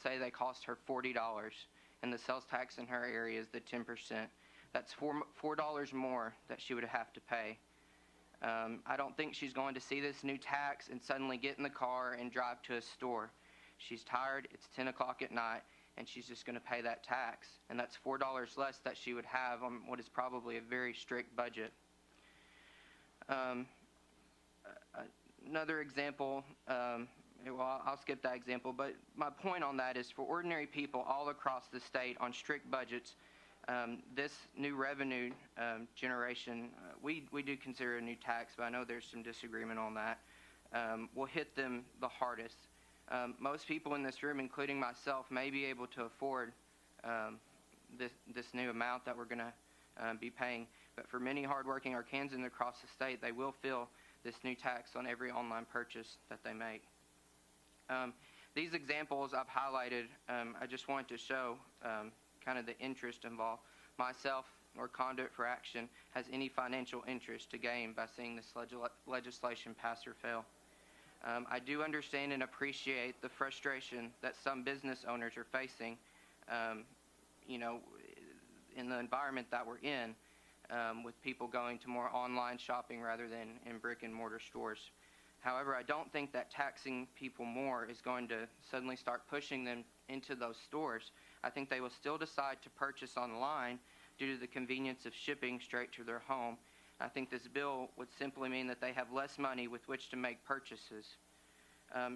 say they cost her $40, and the sales tax in her area is the 10%. That's $4 more that she would have to pay. I don't think she's going to see this new tax and suddenly get in the car and drive to a store. She's tired, it's 10 o'clock at night, and she's just going to pay that tax. And that's $4 less that she would have on what is probably a very strict budget. Another example, well, I'll skip that example, but my point on that is for ordinary people all across the state on strict budgets, this new revenue generation, we do consider a new tax, but I know there's some disagreement on that, will hit them the hardest. Most people in this room, including myself, may be able to afford this new amount that we're going to be paying, but for many hardworking Arkansans across the state, they will feel this new tax on every online purchase that they make. These examples I've highlighted, I just wanted to show kind of the interest involved. Myself, or Conduit for Action, has any financial interest to gain by seeing this legislation pass or fail. I do understand and appreciate the frustration that some business owners are facing, in the environment that we're in, with people going to more online shopping rather than in brick and mortar stores. However, I don't think that taxing people more is going to suddenly start pushing them into those stores. I think they will still decide to purchase online due to the convenience of shipping straight to their home. I think this bill would simply mean that they have less money with which to make purchases.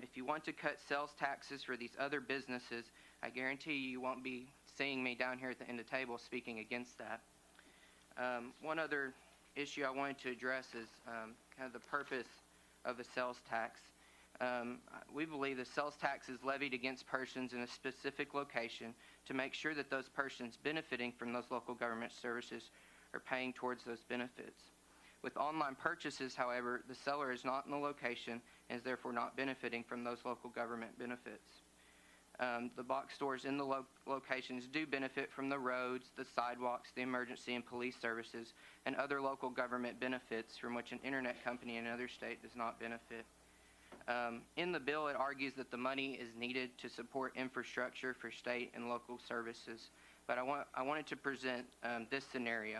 If you want to cut sales taxes for these other businesses, I guarantee you won't be seeing me down here at the end of the table speaking against that. One other issue I wanted to address is kind of the purpose of a sales tax. We believe the sales tax is levied against persons in a specific location to make sure that those persons benefiting from those local government services are paying towards those benefits. With online purchases, however, the seller is not in the location and is therefore not benefiting from those local government benefits. The box stores in the locations do benefit from the roads, the sidewalks, the emergency and police services, and other local government benefits from which an internet company in another state does not benefit. In the bill, it argues that the money is needed to support infrastructure for state and local services, but I wanted to present this scenario.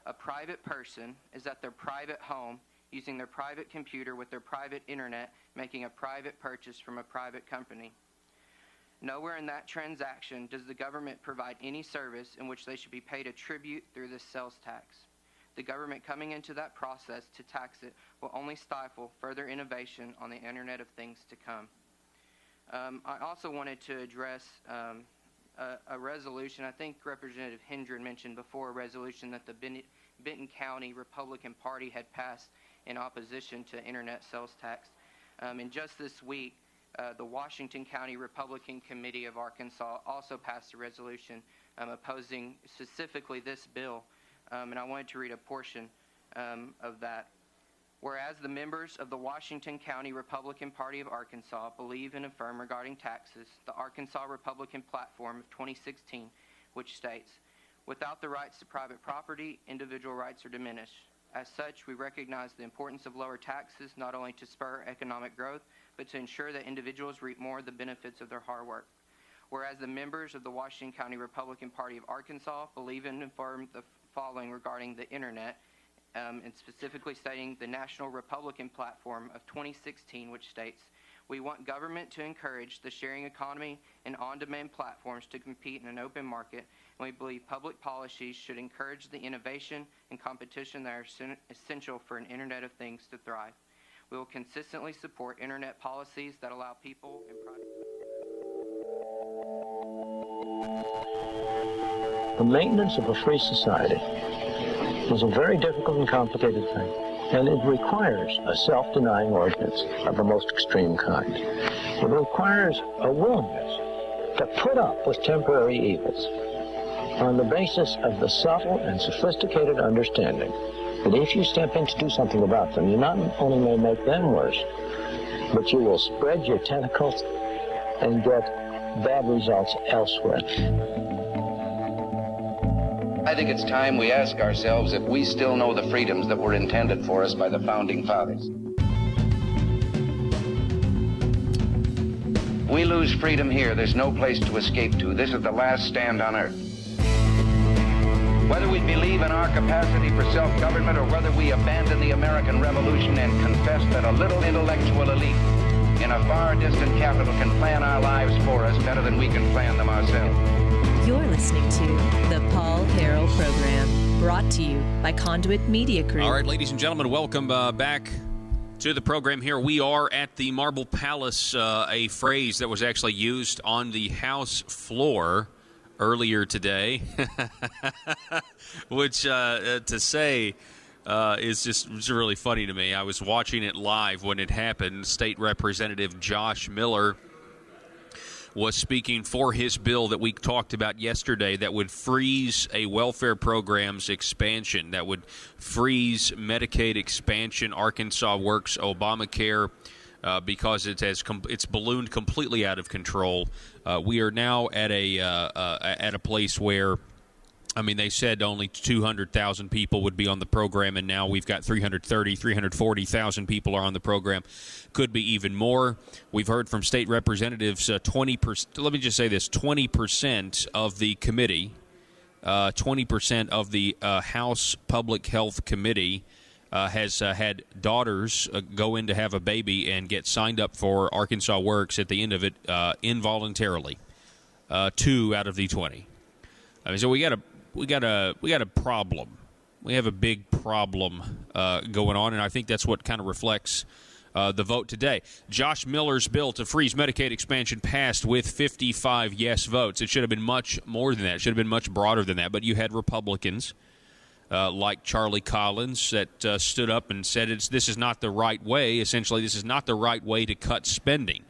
A private person is at their private home using their private computer with their private internet, making a private purchase from a private company. Nowhere in that transaction does the government provide any service in which they should be paid a tribute through this sales tax. The government coming into that process to tax it will only stifle further innovation on the Internet of Things to come. I also wanted to address a resolution. I think Representative Hendren mentioned before a resolution that the Benton County Republican Party had passed in opposition to Internet sales tax. And just this week, the Washington County Republican Committee of Arkansas also passed a resolution opposing specifically this bill, and I wanted to read a portion of that. Whereas the members of the Washington County Republican Party of Arkansas believe and affirm regarding taxes the Arkansas Republican Platform of 2016, which states, without the rights to private property, individual rights are diminished. As such, we recognize the importance of lower taxes not only to spur economic growth, but to ensure that individuals reap more of the benefits of their hard work. Whereas the members of the Washington County Republican Party of Arkansas believe and affirm the following regarding the Internet, and specifically stating the National Republican Platform of 2016, which states, we want government to encourage the sharing economy and on-demand platforms to compete in an open market, and we believe public policies should encourage the innovation and competition that are essential for an Internet of Things to thrive. We will consistently support Internet policies that allow people and private... The maintenance of a free society is a very difficult and complicated thing, and it requires a self-denying ordinance of the most extreme kind. It requires a willingness to put up with temporary evils on the basis of the subtle and sophisticated understanding that if you step in to do something about them, you not only may make them worse, but you will spread your tentacles and get bad results elsewhere. I think it's time we ask ourselves if we still know the freedoms that were intended for us by the Founding Fathers. We lose freedom here. There's no place to escape to. This is the last stand on earth. Whether we believe in our capacity for self-government or whether we abandon the American Revolution and confess that a little intellectual elite in a far distant capital can plan our lives for us better than we can plan them ourselves. You're listening to the Paul Harrell Program, brought to you by Conduit Media Group. All right, ladies and gentlemen, welcome back to the program here. We are at the Marble Palace, a phrase that was actually used on the House floor earlier today, which to say is just really funny to me. I was watching it live when it happened. State Representative Josh Miller was speaking for his bill that we talked about yesterday that would freeze a welfare program's expansion, that would freeze Medicaid expansion, Arkansas Works, Obamacare, because it's ballooned completely out of control. We are now at a place where, I mean, they said only 200,000 people would be on the program, and now we've got 340,000 people are on the program. Could be even more. We've heard from state representatives, 20%, let me just say this, 20% of the committee, 20% of the House Public Health Committee has had daughters go in to have a baby and get signed up for Arkansas Works at the end of it involuntarily. 2 out of the 20. I mean, so we got a problem. We have a big problem going on, and I think that's what kind of reflects the vote today. Josh Miller's bill to freeze Medicaid expansion passed with 55 yes votes. It should have been much more than that. It should have been much broader than that. But you had Republicans like Charlie Collins that stood up and said this is not the right way. Essentially, this is not the right way to cut spending,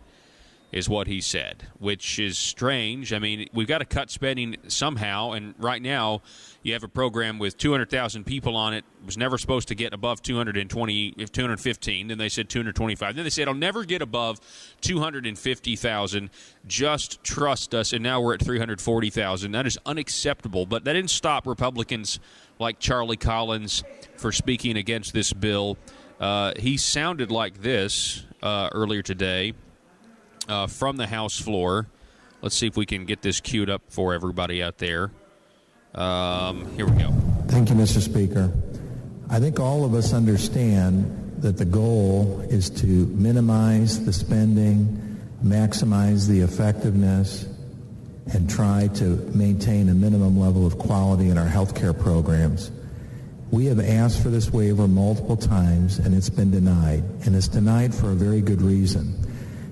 is what he said, which is strange. I mean, we've got to cut spending somehow, and right now you have a program with 200,000 people on it. It was never supposed to get above 215. Then they said 225. Then they said it'll never get above 250,000. Just trust us, and now we're at 340,000. That is unacceptable, but that didn't stop Republicans like Charlie Collins for speaking against this bill. He sounded like this earlier today. From the House floor. Let's see if we can get this queued up for everybody out there. Here we go. Thank you, Mr. Speaker. I think all of us understand that the goal is to minimize the spending, maximize the effectiveness, and try to maintain a minimum level of quality in our health care programs. We have asked for this waiver multiple times, and it's been denied. And it's denied for a very good reason.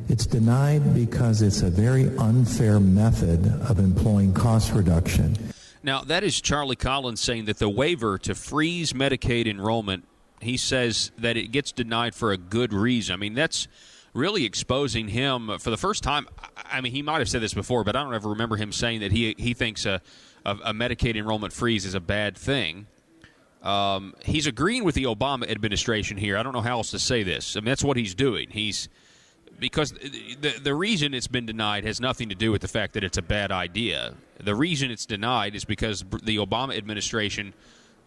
It's denied because it's a very unfair method of employing cost reduction. Now, that is Charlie Collins saying that the waiver to freeze Medicaid enrollment, he says that it gets denied for a good reason. I mean, that's really exposing him for the first time. I mean, he might have said this before, but I don't ever remember him saying that he thinks a Medicaid enrollment freeze is a bad thing. He's agreeing with the Obama administration here. I don't know how else to say this. I mean, that's what he's doing. Because the reason it's been denied has nothing to do with the fact that it's a bad idea. The reason it's denied is because the Obama administration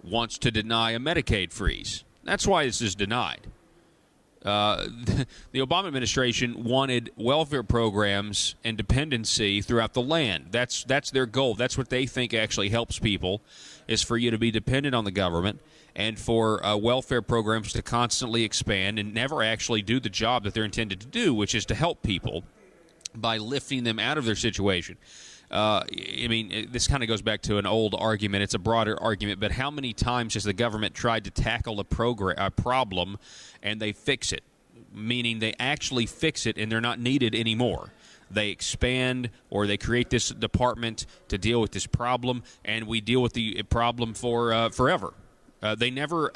wants to deny a Medicaid freeze. That's why this is denied. The Obama administration wanted welfare programs and dependency throughout the land. That's their goal. That's what they think actually helps people, is for you to be dependent on the government and for welfare programs to constantly expand and never actually do the job that they're intended to do, which is to help people by lifting them out of their situation. I mean, this kind of goes back to an old argument. It's a broader argument, but how many times has the government tried to tackle a problem and they fix it, meaning they actually fix it and they're not needed anymore? They expand or they create this department to deal with this problem, and we deal with the problem for forever. They never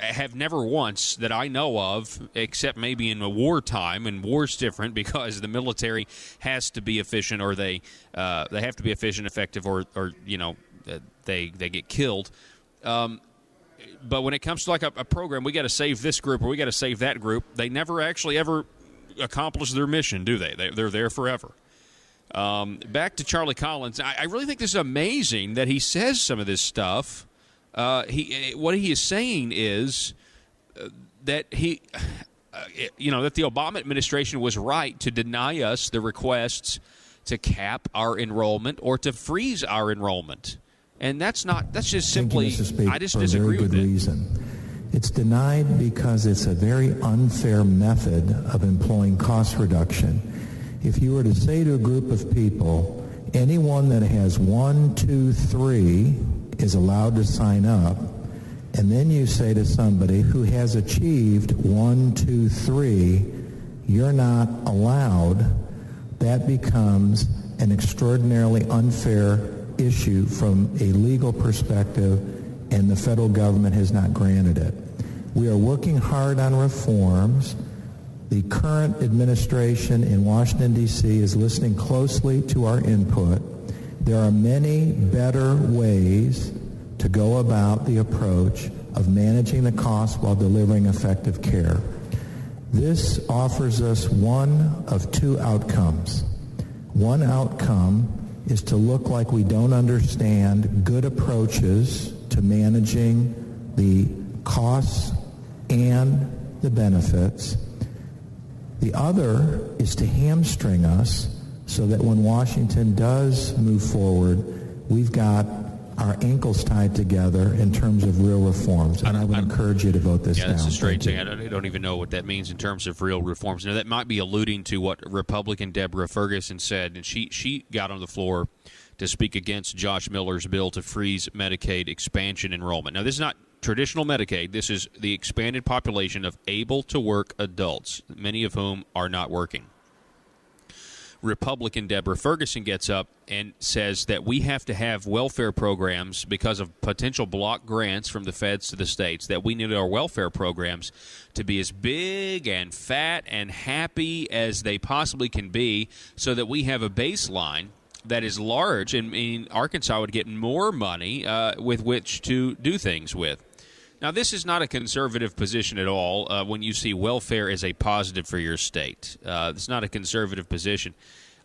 once that I know of, except maybe in a wartime, and war's different because the military has to be efficient, or they have to be efficient, effective, or you know, they get killed. But when it comes to like a program, we got to save this group or we got to save that group, they never actually ever accomplish their mission, do they? They're there forever. Back to Charlie Collins. I really think this is amazing that he says some of this stuff. What he is saying is that that the Obama administration was right to deny us the requests to cap our enrollment or to freeze our enrollment. And that's just simply, Thank you, Mr. Speaker, I just for disagree a very with good it. reason. It's denied because it's a very unfair method of employing cost reduction. If you were to say to a group of people, anyone that has 1, 2, 3 is allowed to sign up, and then you say to somebody who has achieved 1, 2, 3, you're not allowed, that becomes an extraordinarily unfair issue from a legal perspective, and the federal government has not granted it. We are working hard on reforms. The current administration in Washington, D.C. is listening closely to our input. There are many better ways to go about the approach of managing the cost while delivering effective care. This offers us one of two outcomes. One outcome is to look like we don't understand good approaches to managing the costs and the benefits. The other is to hamstring us so that when Washington does move forward, we've got our ankles tied together in terms of real reforms. And I would encourage you to vote this down. Yeah, that's a strange thing. I don't even know what that means in terms of real reforms. Now, that might be alluding to what Republican Deborah Ferguson said, and she got on the floor to speak against Josh Miller's bill to freeze Medicaid expansion enrollment. Now, this is not traditional Medicaid. This is the expanded population of able-to-work adults, many of whom are not working. Republican Deborah Ferguson gets up and says that we have to have welfare programs because of potential block grants from the feds to the states, that we need our welfare programs to be as big and fat and happy as they possibly can be so that we have a baseline that is large, and Arkansas would get more money with which to do things with. Now, this is not a conservative position at all when you see welfare as a positive for your state. It's not a conservative position.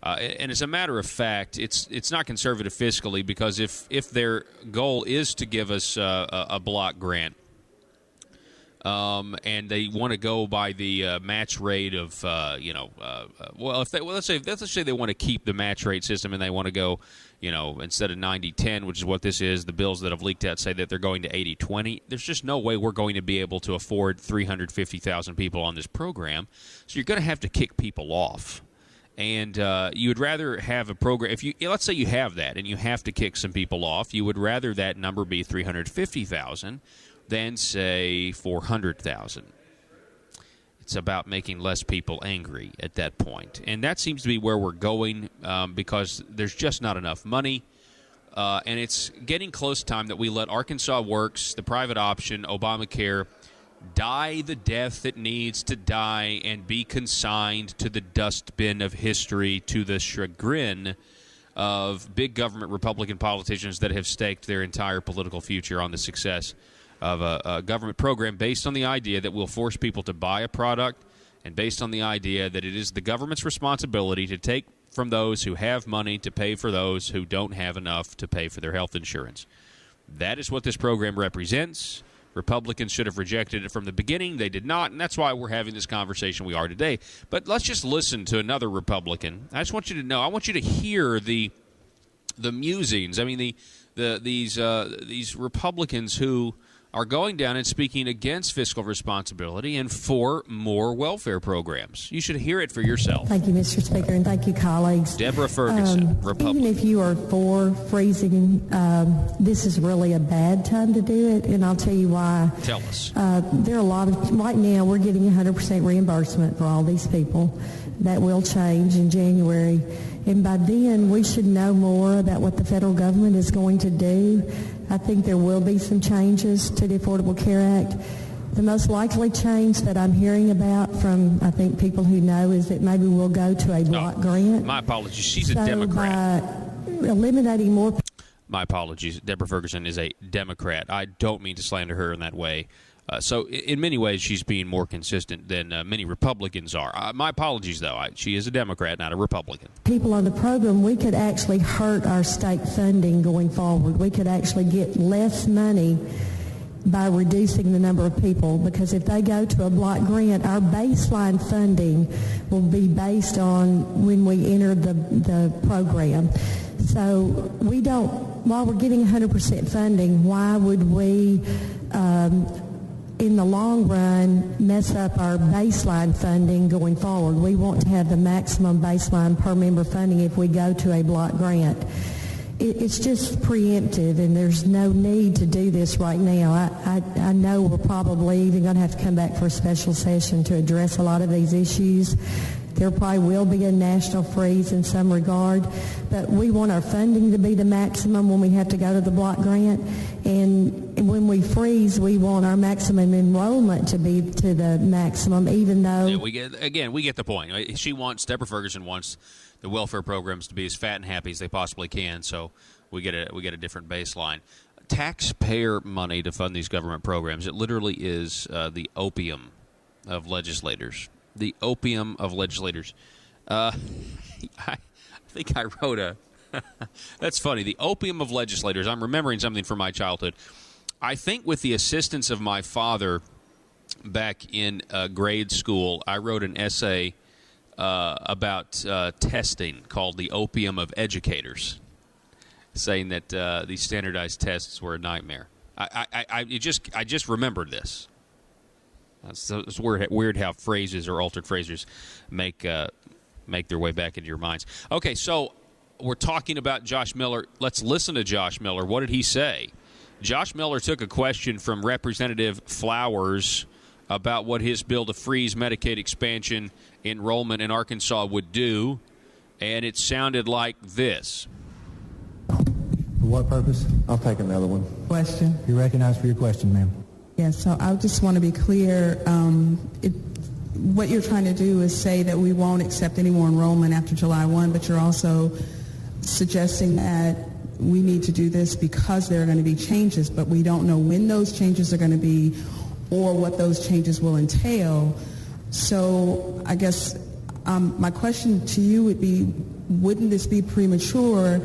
And as a matter of fact, it's not conservative fiscally because if their goal is to give us a block grant, and they want to go by the match rate of, let's say they want to keep the match rate system and they want to go, instead of 90-10, which is what this is, the bills that have leaked out say that they're going to 80-20. There's just no way we're going to be able to afford 350,000 people on this program. So you're going to have to kick people off. And you would rather have a program, let's say you have that and you have to kick some people off, you would rather that number be 350,000 than, say, 400,000. It's about making less people angry at that point. And that seems to be where we're going because there's just not enough money. And it's getting close time that we let Arkansas Works, the private option, Obamacare, die the death it needs to die and be consigned to the dustbin of history to the chagrin of big government Republican politicians that have staked their entire political future on the success of a government program based on the idea that we'll force people to buy a product and based on the idea that it is the government's responsibility to take from those who have money to pay for those who don't have enough to pay for their health insurance. That is what this program represents. Republicans should have rejected it from the beginning. They did not, and that's why we're having this conversation we are today. But let's just listen to another Republican. I just want you to know, I want you to hear the musings. I mean, these Republicans who are going down and speaking against fiscal responsibility and for more welfare programs. You should hear it for yourself. Thank you, Mr. Speaker, and thank you, colleagues. Deborah Ferguson, Republican. Even if you are for freezing, this is really a bad time to do it, and I'll tell you why. Tell us. There are a lot of, right now we're getting 100% reimbursement for all these people. That will change in January. And by then, we should know more about what the federal government is going to do. I think there will be some changes to the Affordable Care Act. The most likely change that I'm hearing about from, I think, people who know is that maybe we'll go to a block grant. My apologies. She's a Democrat. By eliminating more... My apologies. Deborah Ferguson is a Democrat. I don't mean to slander her in that way. So in many ways, she's being more consistent than many Republicans are. My apologies, though. She is a Democrat, not a Republican. People on the program, we could actually hurt our state funding going forward. We could actually get less money by reducing the number of people, because if they go to a block grant, our baseline funding will be based on when we enter the program. So we don't, while we're getting 100% funding, why would we, in the long run, mess up our baseline funding going forward? We want to have the maximum baseline per member funding if we go to a block grant. It's just preemptive, and there's no need to do this right now. I know we're probably even going to have to come back for a special session to address a lot of these issues. There probably will be a national freeze in some regard, but we want our funding to be the maximum when we have to go to the block grant, and when we freeze, we want our maximum enrollment to be to the maximum, even though... Yeah, we get the point. Deborah Ferguson wants the welfare programs to be as fat and happy as they possibly can, so we get a different baseline. Taxpayer money to fund these government programs, it literally is the opium of legislators. The opium of legislators. I think I wrote that's funny. The opium of legislators. I'm remembering something from my childhood. I think with the assistance of my father back in grade school, I wrote an essay about testing called The Opium of Educators, saying that these standardized tests were a nightmare. I just remembered this. It's weird how phrases or altered phrases make their way back into your minds. Okay, so we're talking about Josh Miller. Let's listen to Josh Miller. What did he say? Josh Miller took a question from Representative Flowers about what his bill to freeze Medicaid expansion enrollment in Arkansas would do, and it sounded like this. For what purpose? I'll take another one. Question. You're recognized for your question, ma'am. Yes, so I just want to be clear. What you're trying to do is say that we won't accept any more enrollment after July 1, but you're also suggesting that we need to do this because there are going to be changes, but we don't know when those changes are going to be or what those changes will entail. So I guess my question to you would be, wouldn't this be premature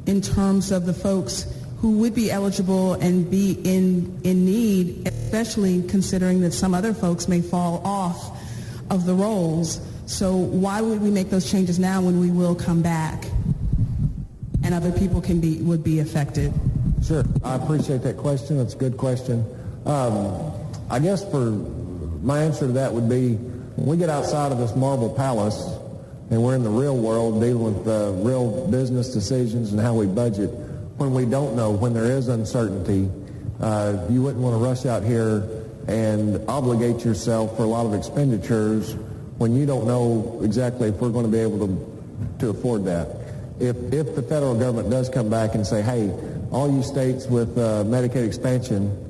in terms of the folks who would be eligible and be in need, especially considering that some other folks may fall off of the rolls? So why would we make those changes now when we will come back and other people would be affected? Sure. I appreciate that question. It's a good question. I guess for my answer to that would be, when we get outside of this marble palace and we're in the real world dealing with real business decisions and how we budget, when we don't know, when there is uncertainty, you wouldn't want to rush out here and obligate yourself for a lot of expenditures when you don't know exactly if we're going to be able to afford that. If the federal government does come back and say, hey, all you states with Medicaid expansion,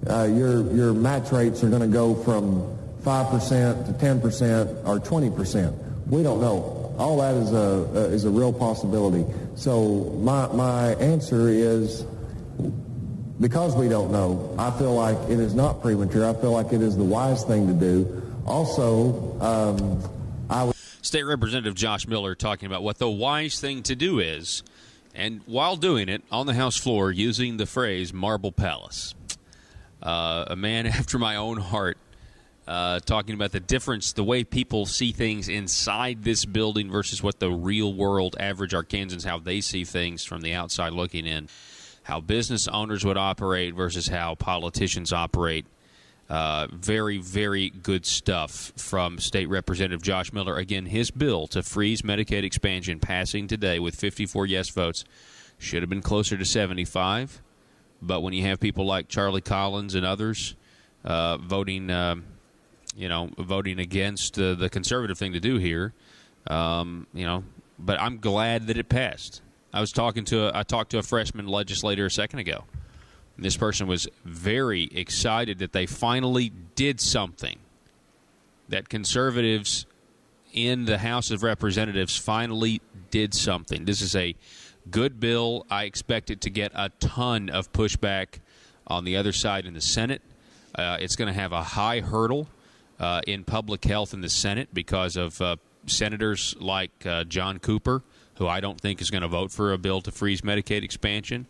your match rates are going to go from 5% to 10% or 20%. We don't know. All that is a real possibility. So my answer is, because we don't know, I feel like it is not premature. I feel like it is the wise thing to do. Also, State Representative Josh Miller talking about what the wise thing to do is, and while doing it on the House floor using the phrase marble palace. A man after my own heart, talking about the difference, the way people see things inside this building versus what the real world average Arkansans, how they see things from the outside looking in, how business owners would operate versus how politicians operate. Very, very good stuff from State Representative Josh Miller. Again, his bill to freeze Medicaid expansion passing today with 54 yes votes should have been closer to 75. But when you have people like Charlie Collins and others voting against the conservative thing to do here, but I'm glad that it passed. I talked to a freshman legislator a second ago. This person was very excited that they finally did something, that conservatives in the House of Representatives finally did something. This is a good bill. I expect it to get a ton of pushback on the other side in the Senate. It's going to have a high hurdle in public health in the Senate because of senators like John Cooper, who I don't think is going to vote for a bill to freeze Medicaid expansion.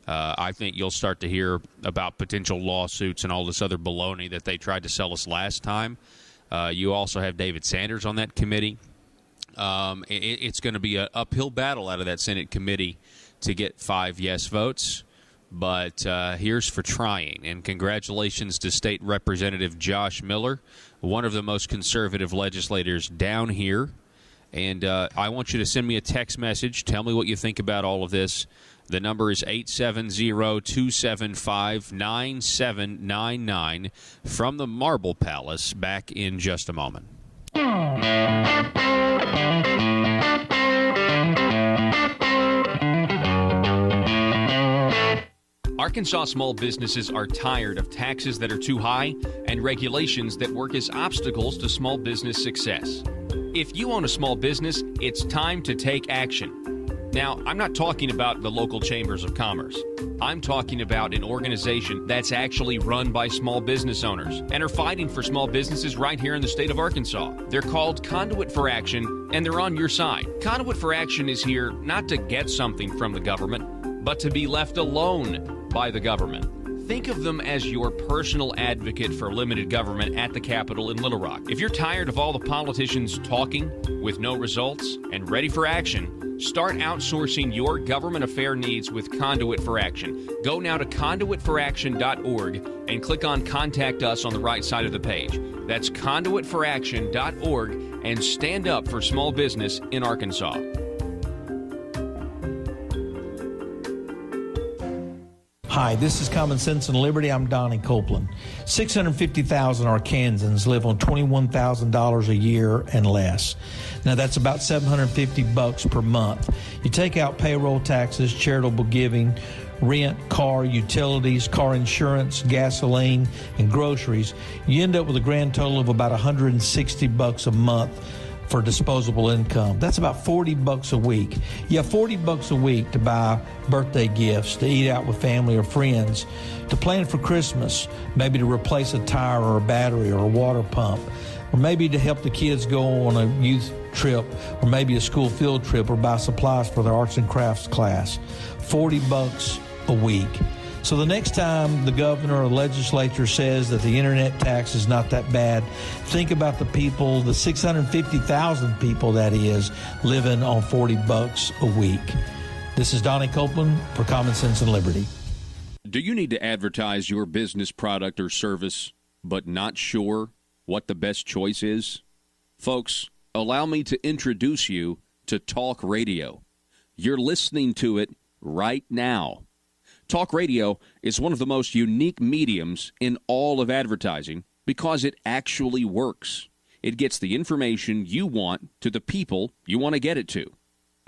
I think you'll start to hear about potential lawsuits and all this other baloney that they tried to sell us last time. You also have David Sanders on that committee. It's going to be an uphill battle out of that Senate committee to get 5 yes votes. But here's for trying. And congratulations to State Representative Josh Miller, one of the most conservative legislators down here. And I want you to send me a text message. Tell me what you think about all of this. The number is 870-275-9799 from the Marble Palace. Back in just a moment. Arkansas small businesses are tired of taxes that are too high and regulations that work as obstacles to small business success. If you own a small business, it's time to take action. Now, I'm not talking about the local chambers of commerce. I'm talking about an organization that's actually run by small business owners and are fighting for small businesses right here in the state of Arkansas. They're called Conduit for Action, and they're on your side. Conduit for Action is here not to get something from the government, but to be left alone by the government. Think of them as your personal advocate for limited government at the Capitol in Little Rock. If you're tired of all the politicians talking with no results and ready for action, start outsourcing your government affair needs with Conduit for Action. Go now to conduitforaction.org and click on Contact Us on the right side of the page. That's conduitforaction.org, and stand up for small business in Arkansas. Hi, this is Common Sense and Liberty. I'm Donnie Copeland. 650,000 Arkansans live on $21,000 a year and less. Now that's about $750 per month. You take out payroll taxes, charitable giving, rent, car, utilities, car insurance, gasoline, and groceries. You end up with a grand total of about $160 a month for disposable income. That's about $40 a week. You have $40 a week to buy birthday gifts, to eat out with family or friends, to plan for Christmas, maybe to replace a tire or a battery or a water pump, or maybe to help the kids go on a youth trip, or maybe a school field trip, or buy supplies for their arts and crafts class. $40 a week. So the next time the governor or legislature says that the internet tax is not that bad, think about the people, the 650,000 people, that is, living on $40 a week. This is Donnie Copeland for Common Sense and Liberty. Do you need to advertise your business product or service, but not sure what the best choice is? Folks, allow me to introduce you to Talk Radio. You're listening to it right now. Talk radio is one of the most unique mediums in all of advertising because it actually works. It gets the information you want to the people you want to get it to.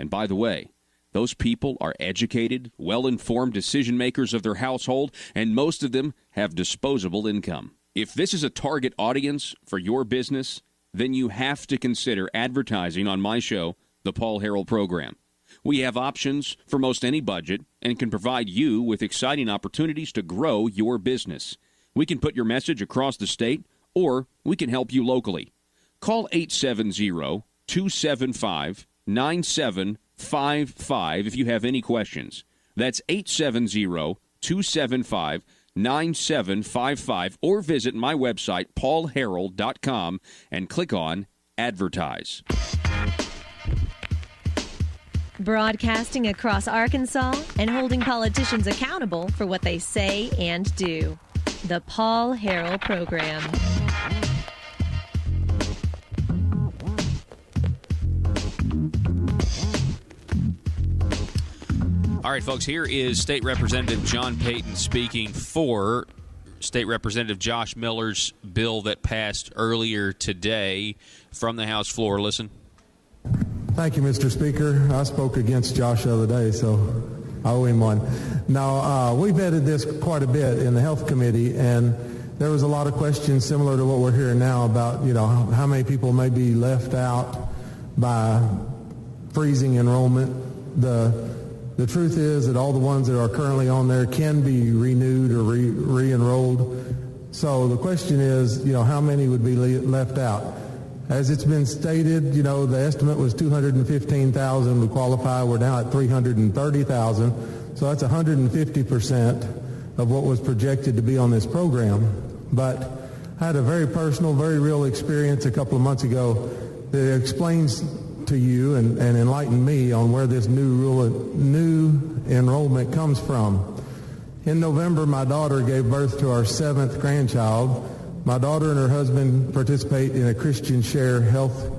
And by the way, those people are educated, well-informed decision makers of their household, and most of them have disposable income. If this is a target audience for your business, then you have to consider advertising on my show, The Paul Harrell Program. We have options for most any budget and can provide you with exciting opportunities to grow your business. We can put your message across the state, or we can help you locally. Call 870-275-9755 if you have any questions. That's 870-275-9755, or visit my website, paulharrell.com, and click on Advertise. Broadcasting across Arkansas and holding politicians accountable for what they say and do. The Paul Harrell Program. All right, folks, here is State Representative John Payton speaking for State Representative Josh Miller's bill that passed earlier today from the House floor. Listen. Thank you, Mr. Speaker. I spoke against Josh the other day, so I owe him one. Now, we vetted this quite a bit in the Health Committee, and there was a lot of questions similar to what we're hearing now about, how many people may be left out by freezing enrollment. The truth is that all the ones that are currently on there can be renewed or re-enrolled. So the question is, how many would be left out? As it's been stated, the estimate was 215,000 would qualify. We're now at 330,000. So that's 150% of what was projected to be on this program. But I had a very personal, very real experience a couple of months ago that explains to you and enlightened me on where this new enrollment comes from. In November, my daughter gave birth to our 7th grandchild. My daughter and her husband participate in a Christian Share health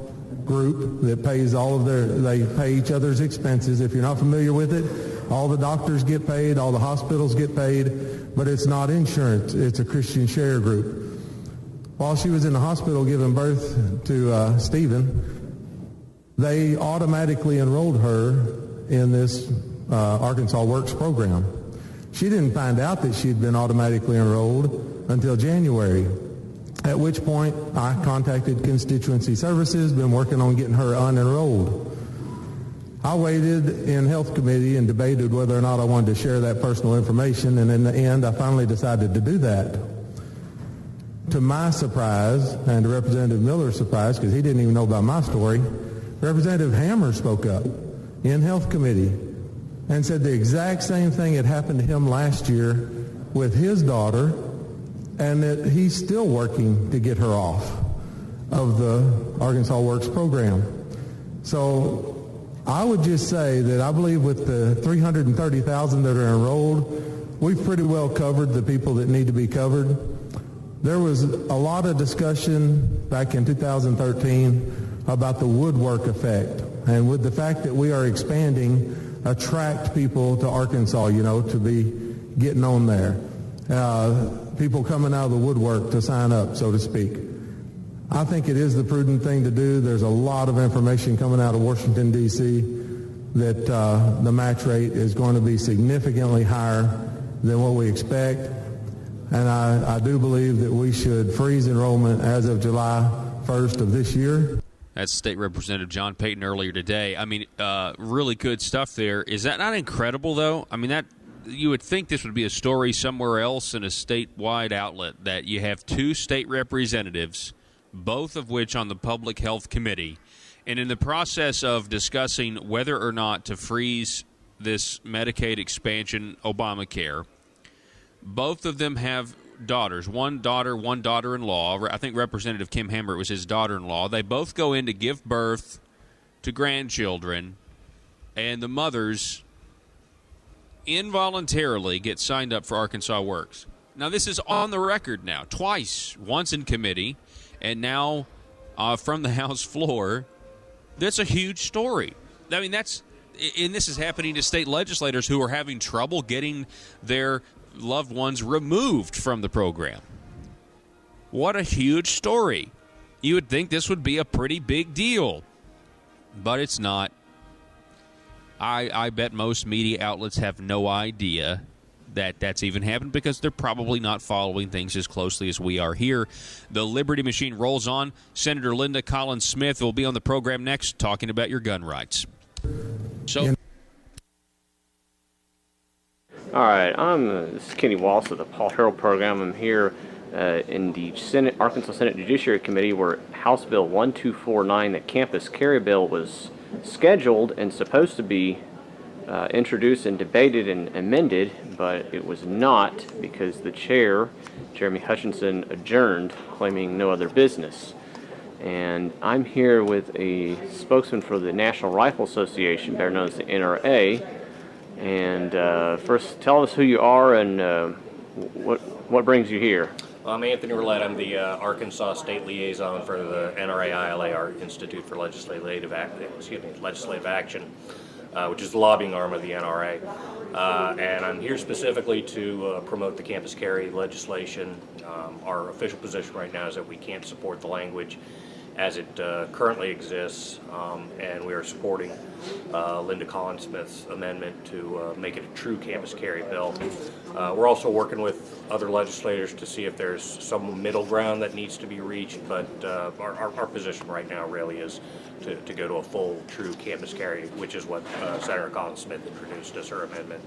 group that pays they pay each other's expenses. If you're not familiar with it, all the doctors get paid, all the hospitals get paid, but it's not insurance. It's a Christian Share group. While she was in the hospital giving birth to Stephen, they automatically enrolled her in this Arkansas Works program. She didn't find out that she'd been automatically enrolled until January, at which point I contacted Constituency Services, been working on getting her unenrolled. I waited in Health Committee and debated whether or not I wanted to share that personal information, and in the end I finally decided to do that. To my surprise, and to Representative Miller's surprise, because he didn't even know about my story, Representative Hammer spoke up in Health Committee and said the exact same thing had happened to him last year with his daughter, and that he's still working to get her off of the Arkansas Works program. So I would just say that I believe with the 330,000 that are enrolled, we've pretty well covered the people that need to be covered. There was a lot of discussion back in 2013 about the woodwork effect, and with the fact that we are expanding, attract people to Arkansas, to be getting on there. People coming out of the woodwork to sign up, so to speak. I think it is the prudent thing to do. There's a lot of information coming out of Washington, D.C. that the match rate is going to be significantly higher than what we expect. And I do believe that we should freeze enrollment as of July 1st of this year. That's State Representative John Payton earlier today. I mean, really good stuff there. Is that not incredible, though? I mean, that you would think this would be a story somewhere else in a statewide outlet, that you have 2 state representatives, both of which on the Public Health Committee, and in the process of discussing whether or not to freeze this Medicaid expansion, Obamacare, both of them have daughters, one daughter-in-law. I think Representative Kim Hammer was his daughter-in-law. They both go in to give birth to grandchildren, and the mothers involuntarily get signed up for Arkansas Works. Now, this is on the record now, twice, once in committee, and now from the House floor. That's a huge story. I mean, this is happening to state legislators who are having trouble getting their loved ones removed from the program. What a huge story. You would think this would be a pretty big deal, but it's not. I bet most media outlets have no idea that that's even happened, because they're probably not following things as closely as we are here. The Liberty Machine rolls on. Senator Linda Collins-Smith will be on the program next, talking about your gun rights. So. All right, this is Kenny Walsh of the Paul Harrell program. I'm here in the Arkansas Senate Judiciary Committee, where House Bill 1249, the campus carry bill, was scheduled and supposed to be introduced and debated and amended, but it was not, because the chair, Jeremy Hutchinson, adjourned, claiming no other business. And I'm here with a spokesman for the National Rifle Association, better known as the NRA. And first, tell us who you are and what brings you here. Well, I'm Anthony Roulette. I'm the Arkansas State Liaison for the NRA-ILA, our Institute for Legislative Action, which is the lobbying arm of the NRA. And I'm here specifically to promote the campus carry legislation. Our official position right now is that we can't support the language as it currently exists, and we are supporting Linda Collins-Smith's amendment to make it a true campus carry bill. We're also working with other legislators to see if there's some middle ground that needs to be reached, but our position right now really is to go to a full, true campus carry, which is what Senator Collins-Smith introduced as her amendment.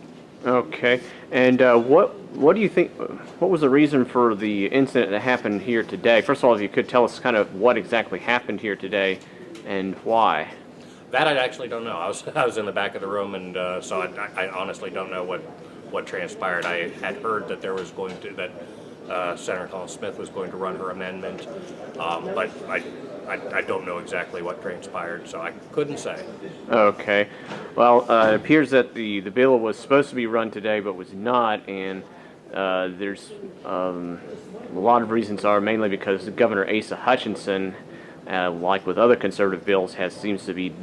Okay, and what do you think, what was the reason for the incident that happened here today? First of all, if you could tell us kind of what exactly happened here today and why. That I actually don't know. I was in the back of the room, and so I honestly don't know what transpired. I had heard that there was going to that Senator Colin Smith was going to run her amendment, but I don't know exactly what transpired, so I couldn't say. Okay. Well, it appears that the bill was supposed to be run today, but was not, and there's a lot of reasons are mainly because Governor Asa Hutchinson, like with other conservative bills, seems to be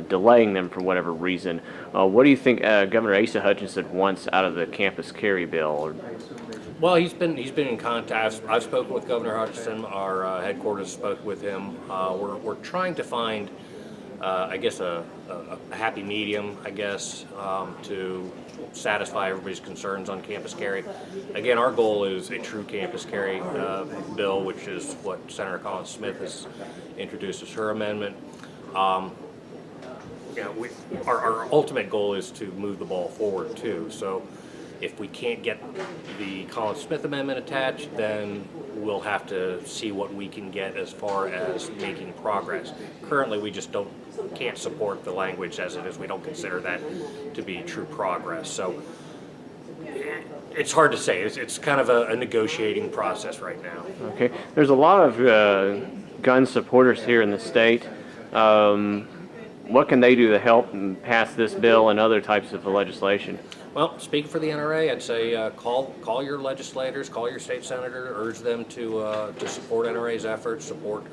delaying them for whatever reason. What do you think Governor Asa Hutchinson wants out of the campus carry bill? Well, he's been in contact. I've spoken with Governor Hutchinson. Our headquarters spoke with him. We're trying to find, I guess, a happy medium, I guess, to satisfy everybody's concerns on campus carry. Again, our goal is a true campus carry bill, which is what Senator Colin Smith has introduced as her amendment. Our ultimate goal is to move the ball forward too. So if we can't get the Colin Smith amendment attached, then we'll have to see what we can get as far as making progress. Currently, we just can't support the language as it is. We don't consider that to be true progress. So it's hard to say. It's kind of a negotiating process right now. Okay. There's a lot of gun supporters here in the state. What can they do to help pass this bill and other types of legislation? Well, speaking for the NRA, I'd say call your legislators, call your state senator, urge them to support NRA's efforts, support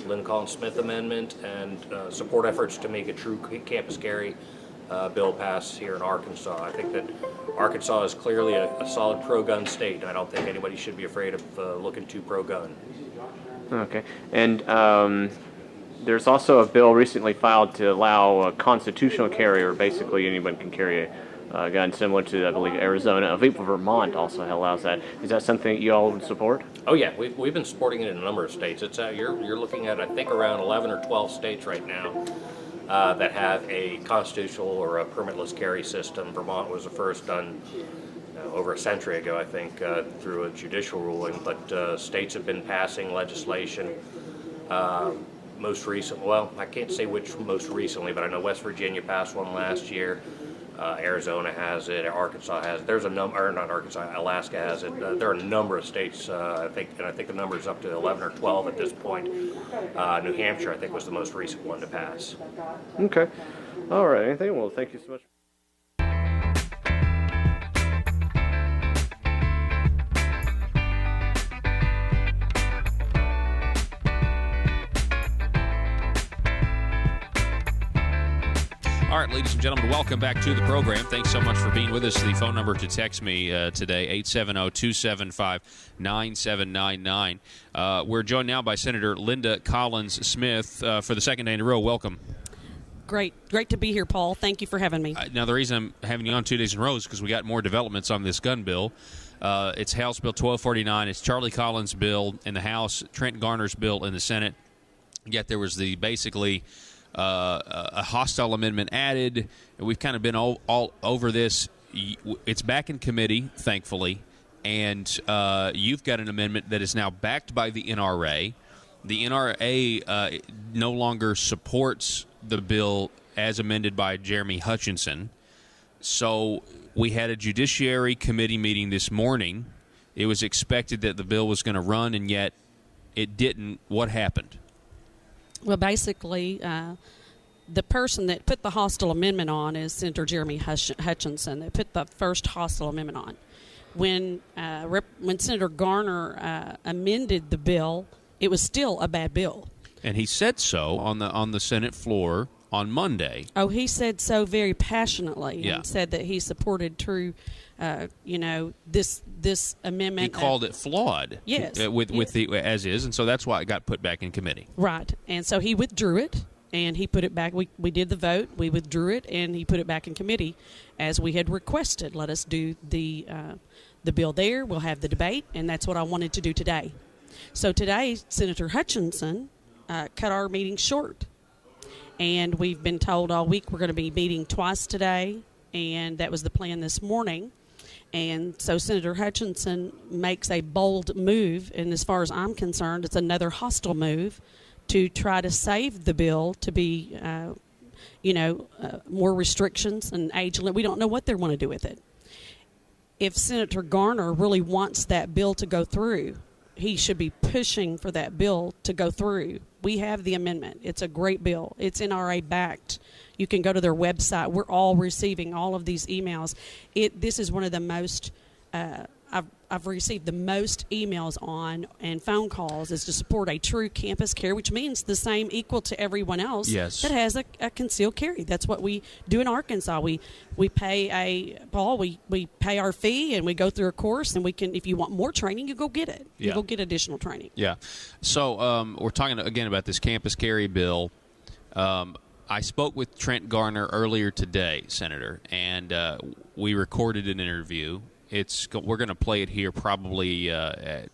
Lynn Collins Smith amendment, and support efforts to make a true campus carry bill pass here in Arkansas. I think that Arkansas is clearly a solid pro-gun state, and I don't think anybody should be afraid of looking too pro-gun. Okay, and there's also a bill recently filed to allow a constitutional carry, or basically anyone can carry a gun, similar to, I believe, Arizona. I believe Vermont also allows that. Is that something you all would support? Oh yeah, we've been supporting it in a number of states. It's you're looking at, I think, around 11 or 12 states right now that have a constitutional or a permitless carry system. Vermont was the first done over a century ago, I think, through a judicial ruling. But states have been passing legislation. Most recent, well, I can't say which most recently, but I know West Virginia passed one last year. Arizona has it. Arkansas has it. There's a number, or not Arkansas, Alaska has it. There are a number of states, I think the number is up to 11 or 12 at this point. New Hampshire, I think, was the most recent one to pass. Okay. All right. Anything? Well, thank you so much. All right, ladies and gentlemen, welcome back to the program. Thanks so much for being with us. The phone number to text me today, 870-275-9799. We're joined now by Senator Linda Collins Smith for the second day in a row. Welcome. Great to be here, Paul. Thank you for having me. Now, the reason I'm having you on 2 days in a row is because we got more developments on this gun bill. It's House Bill 1249. It's Charlie Collins' bill in the House, Trent Garner's bill in the Senate. Yet there was basically a hostile amendment added. We've kind of been all over this. It's back in committee, thankfully, and you've got an amendment that is now backed by the NRA. The NRA no longer supports the bill as amended by Jeremy Hutchinson. So we had a Judiciary Committee meeting this morning. It was expected that the bill was going to run, and yet it didn't. What happened? Well, basically, the person that put the hostile amendment on is Senator Jeremy Hutchinson. They put the first hostile amendment on. When Senator Garner amended the bill, it was still a bad bill. And he said so on the Senate floor on Monday. Oh, he said so very passionately. Yeah. And said that he supported true, this amendment. He called it flawed. Yes. With the as is, and so that's why it got put back in committee. Right, and so he withdrew it, and he put it back. We did the vote. We withdrew it, and he put it back in committee, as we had requested. Let us do the bill there. We'll have the debate, and that's what I wanted to do today. So today, Senator Hutchinson cut our meeting short. And we've been told all week we're going to be meeting twice today, and that was the plan this morning. And so Senator Hutchinson makes a bold move, and as far as I'm concerned, it's another hostile move to try to save the bill to be more restrictions and age limit. We don't know what they want to do with it. If Senator Garner really wants that bill to go through, he should be pushing for that bill to go through. We have the amendment. It's a great bill. It's NRA backed. You can go to their website. We're all receiving all of these emails. This is one of the most I've received the most emails on and phone calls is to support a true campus carry, which means the same equal to everyone else that has a concealed carry. That's what we do in Arkansas. We pay we pay our fee and we go through a course, and we can, if you want more training, you go get it. You go get additional training. Yeah. So we're talking again about this campus carry bill. I spoke with Trent Garner earlier today, Senator, and we recorded an interview. We're going to play it here probably at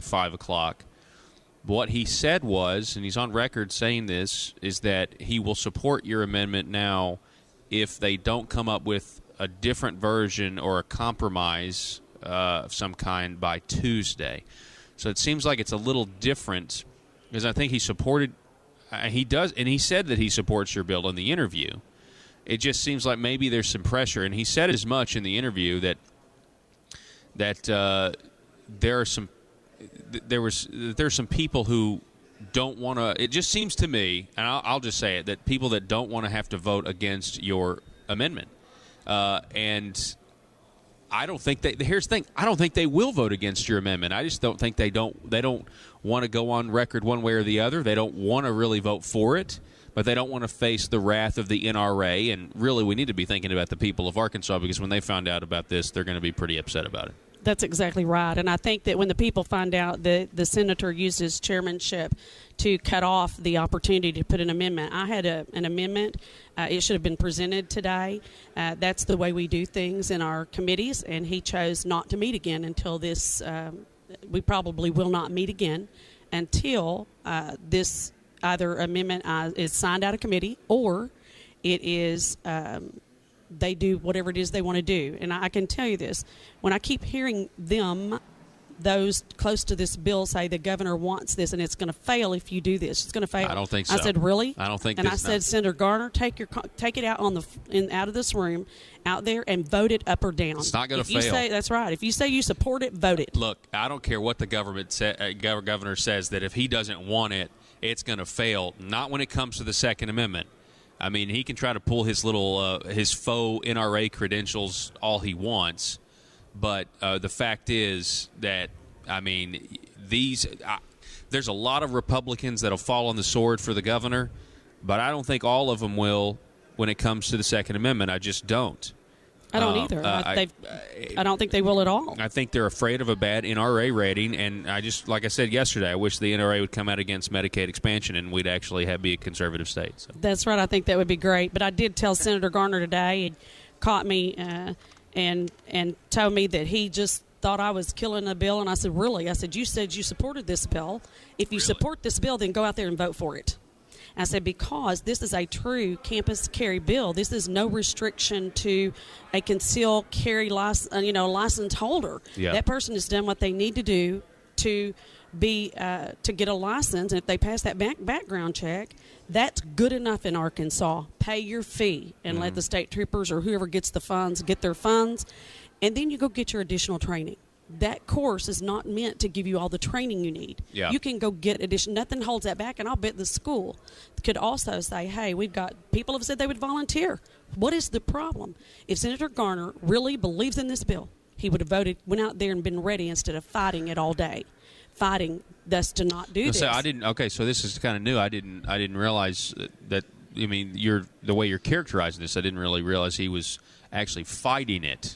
5 o'clock. What he said was, and he's on record saying this, is that he will support your amendment now if they don't come up with a different version or a compromise of some kind by Tuesday. So it seems like it's a little different, because I think he supported he does, and he said that he supports your bill in the interview. It just seems like maybe there's some pressure, and he said as much in the interview that there's some people who don't want to. It just seems to me, and I'll just say it, that people that don't want to have to vote against your amendment, and I don't think here's the thing. I don't think they will vote against your amendment. I just don't think they don't want to go on record one way or the other. They don't want to really vote for it, but they don't want to face the wrath of the NRA. And really, we need to be thinking about the people of Arkansas, because when they find out about this, they're going to be pretty upset about it. That's exactly right. And I think that when the people find out that the senator used his chairmanship to cut off the opportunity to put an amendment, I had an amendment. It should have been presented today. That's the way we do things in our committees, and he chose not to meet again until this. We probably will not meet again until this either amendment is signed out of committee, or it is they do whatever it is they want to do. And I can tell you this, when I keep hearing those close to this bill say the governor wants this and it's going to fail if you do this, it's going to fail. I don't think so. I said, really? I don't think. And I said, Senator Garner, take it out out of this room, out there, and vote it up or down. It's not going to fail. That's right. If you say you support it, vote it. Look, I don't care what the governor says, that if he doesn't want it, it's going to fail. Not when it comes to the Second Amendment. I mean, he can try to pull his little his faux NRA credentials all he wants, but the fact is that, I mean, there's a lot of Republicans that'll fall on the sword for the governor, but I don't think all of them will when it comes to the Second Amendment. I just don't. I don't either. I don't think they will at all. I think they're afraid of a bad NRA rating, and like I said yesterday, I wish the NRA would come out against Medicaid expansion, and we'd actually be a conservative state. So. That's right. I think that would be great. But I did tell Senator Garner today, he caught me and told me that he just thought I was killing a bill, and I said, really? I said, you said you supported this bill. If you support this bill, then go out there and vote for it. I said, because this is a true campus carry bill. This is no restriction to a concealed carry license holder. Yeah. That person has done what they need to do to get a license, and if they pass that background check, that's good enough in Arkansas. Pay your fee and let the state troopers or whoever gets the funds get their funds, and then you go get your additional training. That course is not meant to give you all the training you need. Yeah. You can go get additional. Nothing holds that back, and I'll bet the school could also say, hey, we've got people have said they would volunteer. What is the problem? If Senator Garner really believes in this bill, he would have went out there and been ready instead of fighting it all day, fighting thus to not do this. So I didn't. Okay, so this is kind of new. I didn't realize that. I mean, the way you're characterizing this, I didn't really realize he was actually fighting it.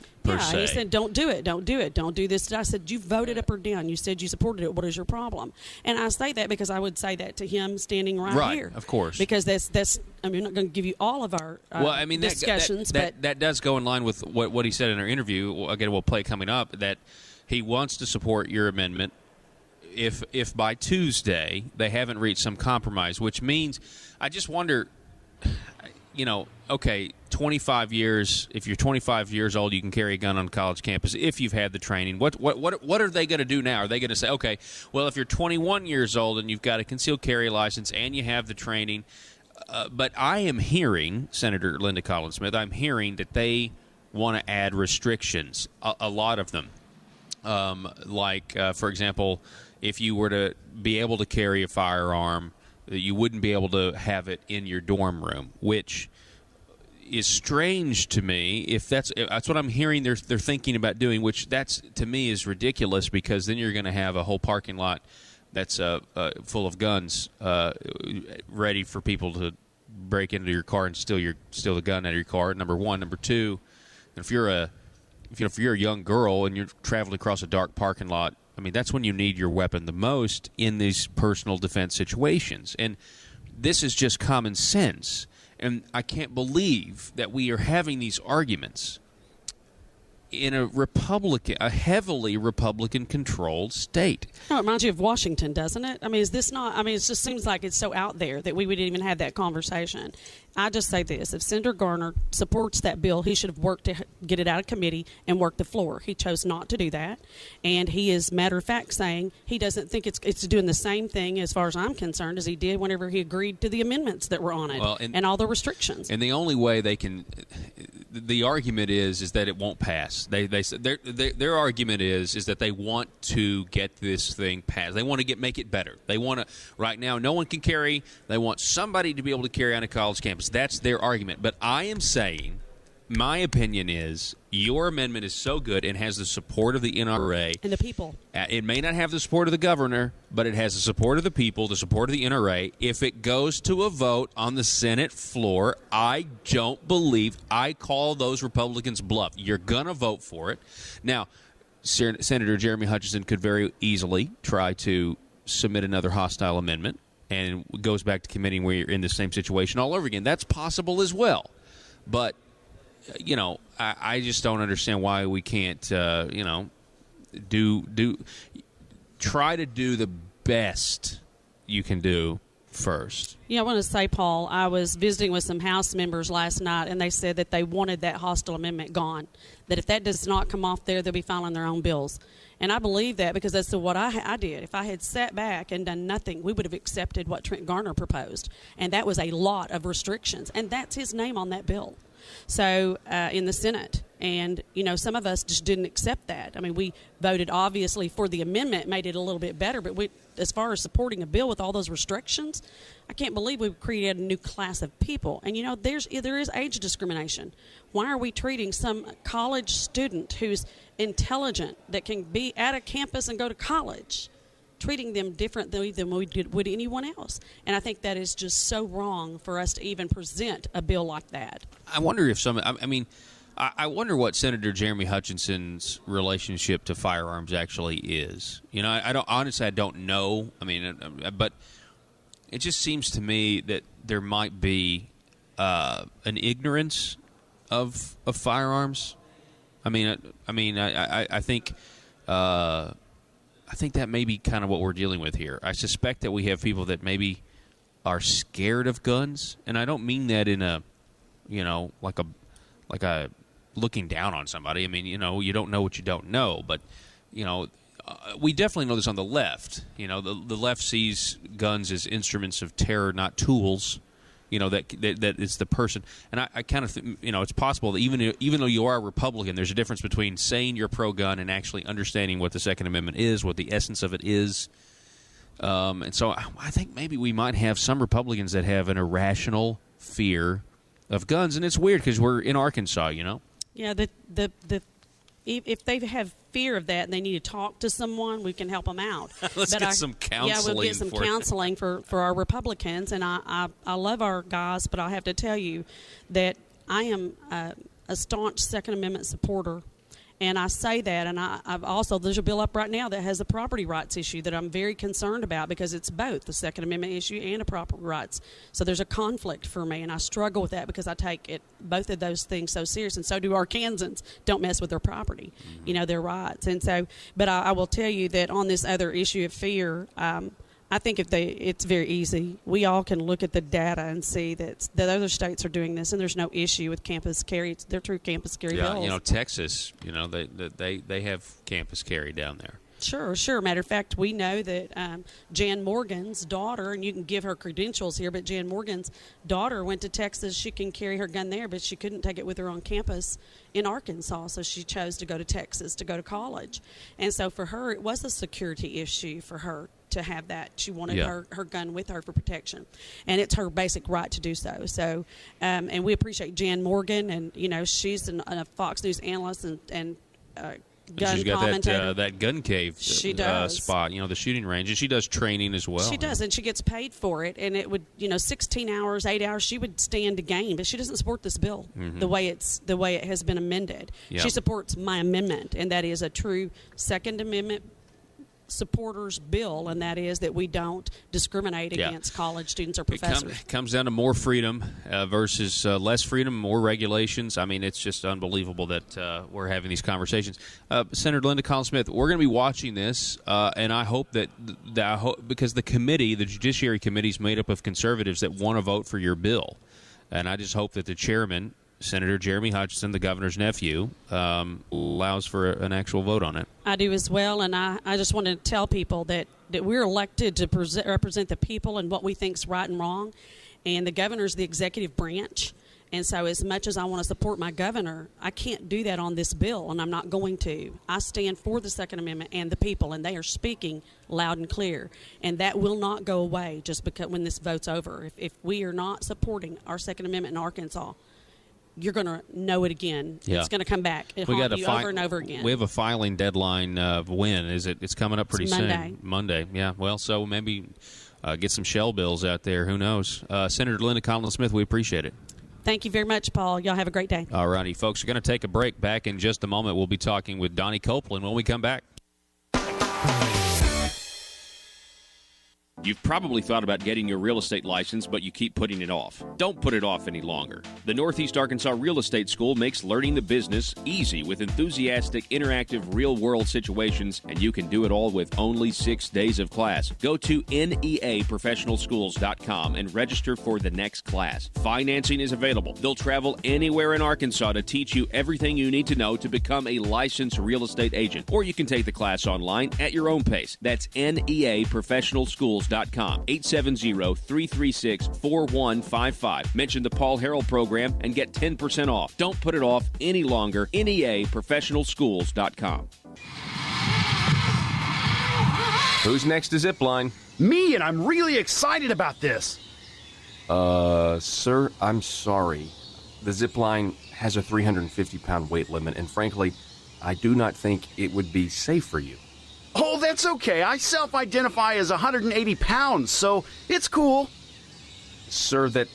He said, don't do it, don't do it, don't do this. I said, you voted up or down. You said you supported it. What is your problem? And I say that because I would say that to him standing right here. Of course. Because that's I'm not going to give you all of our discussions. That does go in line with what he said in our interview. Again, we'll play coming up, that he wants to support your amendment if by Tuesday they haven't reached some compromise, which means I just wonder, okay, 25 years. If you're 25 years old, you can carry a gun on a college campus if you've had the training. What are they going to do now? Are they going to say, okay, well, if you're 21 years old and you've got a concealed carry license and you have the training, but I am hearing, Senator Linda Collins Smith, I'm hearing that they want to add restrictions, a lot of them. For example, if you were to be able to carry a firearm, you wouldn't be able to have it in your dorm room, which is strange to me. If that's what I'm hearing they're thinking about doing, which that's to me is ridiculous, because then you're going to have a whole parking lot that's full of guns ready for people to break into your car and steal the gun out of your car. Number one. Number two, if you're a young girl and you're traveling across a dark parking lot, I mean, that's when you need your weapon the most in these personal defense situations. And this is just common sense. And I can't believe that we are having these arguments in a heavily Republican-controlled state. Oh, it reminds you of Washington, doesn't it? I mean, is this not? I mean, it just seems like it's so out there that we would even have that conversation. I just say this: if Senator Garner supports that bill, he should have worked to get it out of committee and work the floor. He chose not to do that, and he is matter of fact saying he doesn't think it's doing the same thing, as far as I'm concerned, as he did whenever he agreed to the amendments that were on it and all the restrictions. And the only way they can, the argument is that it won't pass. Their argument is that they want to get this thing passed. They want to make it better. They want to. Right now, no one can carry. They want somebody to be able to carry on a college campus. That's their argument. But I am saying, my opinion is, your amendment is so good and has the support of the NRA and the people. It may not have the support of the governor, but it has the support of the people, the support of the NRA. If it goes to a vote on the Senate floor, I don't believe I call those Republicans bluff. You're going to vote for it. Now, Senator Jeremy Hutchinson could very easily try to submit another hostile amendment, and it goes back to committee where you're in the same situation all over again. That's possible as well. But, I just don't understand why we can't, try to do the best you can do first. Yeah, I want to say, Paul, I was visiting with some House members last night, and they said that they wanted that hostile amendment gone, that if that does not come off there, they'll be filing their own bills. And I believe that because that's what I did. If I had sat back and done nothing, we would have accepted what Trent Garner proposed. And that was a lot of restrictions. And that's his name on that bill. So in the Senate. And, some of us just didn't accept that. I mean, we voted obviously for the amendment, made it a little bit better. But as far as supporting a bill with all those restrictions, I can't believe we've created a new class of people. And, there is age discrimination. Why are we treating some college student who's intelligent that can be at a campus and go to college, treating them differently than we would anyone else? And I think that is just so wrong for us to even present a bill like that. I wonder if I wonder what Senator Jeremy Hutchinson's relationship to firearms actually is. I don't know. I mean, but it just seems to me that there might be an ignorance of firearms. I think that may be kind of what we're dealing with here. I suspect that we have people that maybe are scared of guns, and I don't mean that in a, like a looking down on somebody. I mean, you don't know what you don't know, but we definitely know this on the left. The left sees guns as instruments of terror, not tools. That it's the person, and I kind of it's possible that even though you are a Republican, there's a difference between saying you're pro-gun and actually understanding what the Second Amendment is, what the essence of it is. And so I think maybe we might have some Republicans that have an irrational fear of guns, and it's weird because we're in Arkansas, Yeah, if they have fear of that and they need to talk to someone, we can help them out. Let's get some counseling. Yeah, we'll get some counseling for our Republicans. And I love our guys, but I have to tell you that I am a staunch Second Amendment supporter. And I say that, and I've also, there's a bill up right now that has a property rights issue that I'm very concerned about because it's both the Second Amendment issue and a property rights. So there's a conflict for me, and I struggle with that because I take both of those things so serious, and so do Arkansans. Don't mess with their property, their rights. And so, but I will tell you that on this other issue of fear, I think it's very easy. We all can look at the data and see that other states are doing this, and there's no issue with campus carry. They're true campus carry bills. Texas, they have campus carry down there. Sure. Matter of fact, we know that Jan Morgan's daughter, and you can give her credentials here, but Jan Morgan's daughter went to Texas. She can carry her gun there, but she couldn't take it with her on campus in Arkansas, so she chose to go to Texas to go to college. And so for her, it was a security issue for her to have that. She wanted her gun with her for protection, and it's her basic right to do so. So, and we appreciate Jan Morgan, and she's a Fox News analyst and gun she's got commentator. that gun cave She does. spot, the shooting range, and she does training as well. She does, and she gets paid for it. And it would, 16 hours, 8 hours, she would stand to gain, but she doesn't support this bill the way it has been amended. Yep. She supports my amendment, and that is a true Second Amendment supporters bill, and that is that we don't discriminate against college students or professors. It comes down to more freedom versus less freedom, more regulations. I mean, it's just unbelievable that we're having these conversations. Senator Linda Collins-Smith, we're going to be watching this, and I hope that because the Judiciary Committee is made up of conservatives that want to vote for your bill, and I just hope that the chairman, Senator Jeremy Hutchinson, the governor's nephew, allows for an actual vote on it. I do as well, and I just want to tell people that we're elected to represent the people and what we think is right and wrong, and the governor's the executive branch. And so as much as I want to support my governor, I can't do that on this bill, and I'm not going to. I stand for the Second Amendment and the people, and they are speaking loud and clear. And that will not go away just because when this vote's over. If we are not supporting our Second Amendment in Arkansas, you're going to know it again. Yeah. It's going to come back. It haunt you over and over again. We have a filing deadline of when? Is it? It's coming up pretty soon. Monday. Yeah. Well, so maybe get some shell bills out there. Who knows? Senator Linda Collins-Smith, we appreciate it. Thank you very much, Paul. Y'all have a great day. All righty, folks. We're going to take a break. Back in just a moment. We'll be talking with Donnie Copeland when we come back. You've probably thought about getting your real estate license, but you keep putting it off. Don't put it off any longer. The Northeast Arkansas Real Estate School makes learning the business easy with enthusiastic, interactive, real-world situations, and you can do it all with only 6 days of class. Go to neaprofessionalschools.com and register for the next class. Financing is available. They'll travel anywhere in Arkansas to teach you everything you need to know to become a licensed real estate agent. Or you can take the class online at your own pace. That's neaprofessionalschools.com. 870-336-4155. Mention the Paul Harrell program and get 10% off. Don't put it off any longer. neaprofessionalschools.com. Who's next to Zipline? Me, and I'm really excited about this. Sir, I'm sorry. The Zipline has a 350-pound weight limit, and frankly, I do not think it would be safe for you. Oh, that's okay. I self-identify as 180 pounds, so it's cool. Sir, that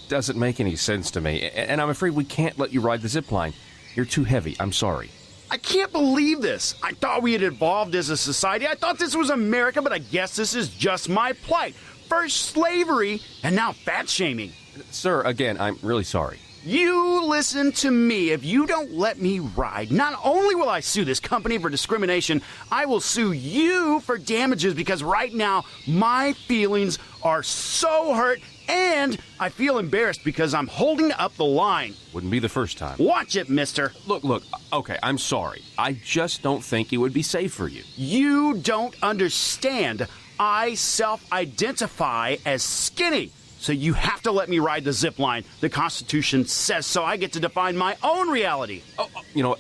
doesn't make any sense to me, and I'm afraid we can't let you ride the Zipline. You're too heavy. I'm sorry. I can't believe this. I thought we had evolved as a society. I thought this was America, but I guess this is just my plight. First slavery, and now fat-shaming. Sir, again, I'm really sorry. You listen to me. If you don't let me ride, not only will I sue this company for discrimination, I will sue you for damages because right now my feelings are so hurt and I feel embarrassed because I'm holding up the line. Wouldn't be the first time. Watch it, mister. Look, okay, I'm sorry. I just don't think it would be safe for you. You don't understand. I self-identify as skinny. So you have to let me ride the zip line. The Constitution says so. I get to define my own reality. Oh,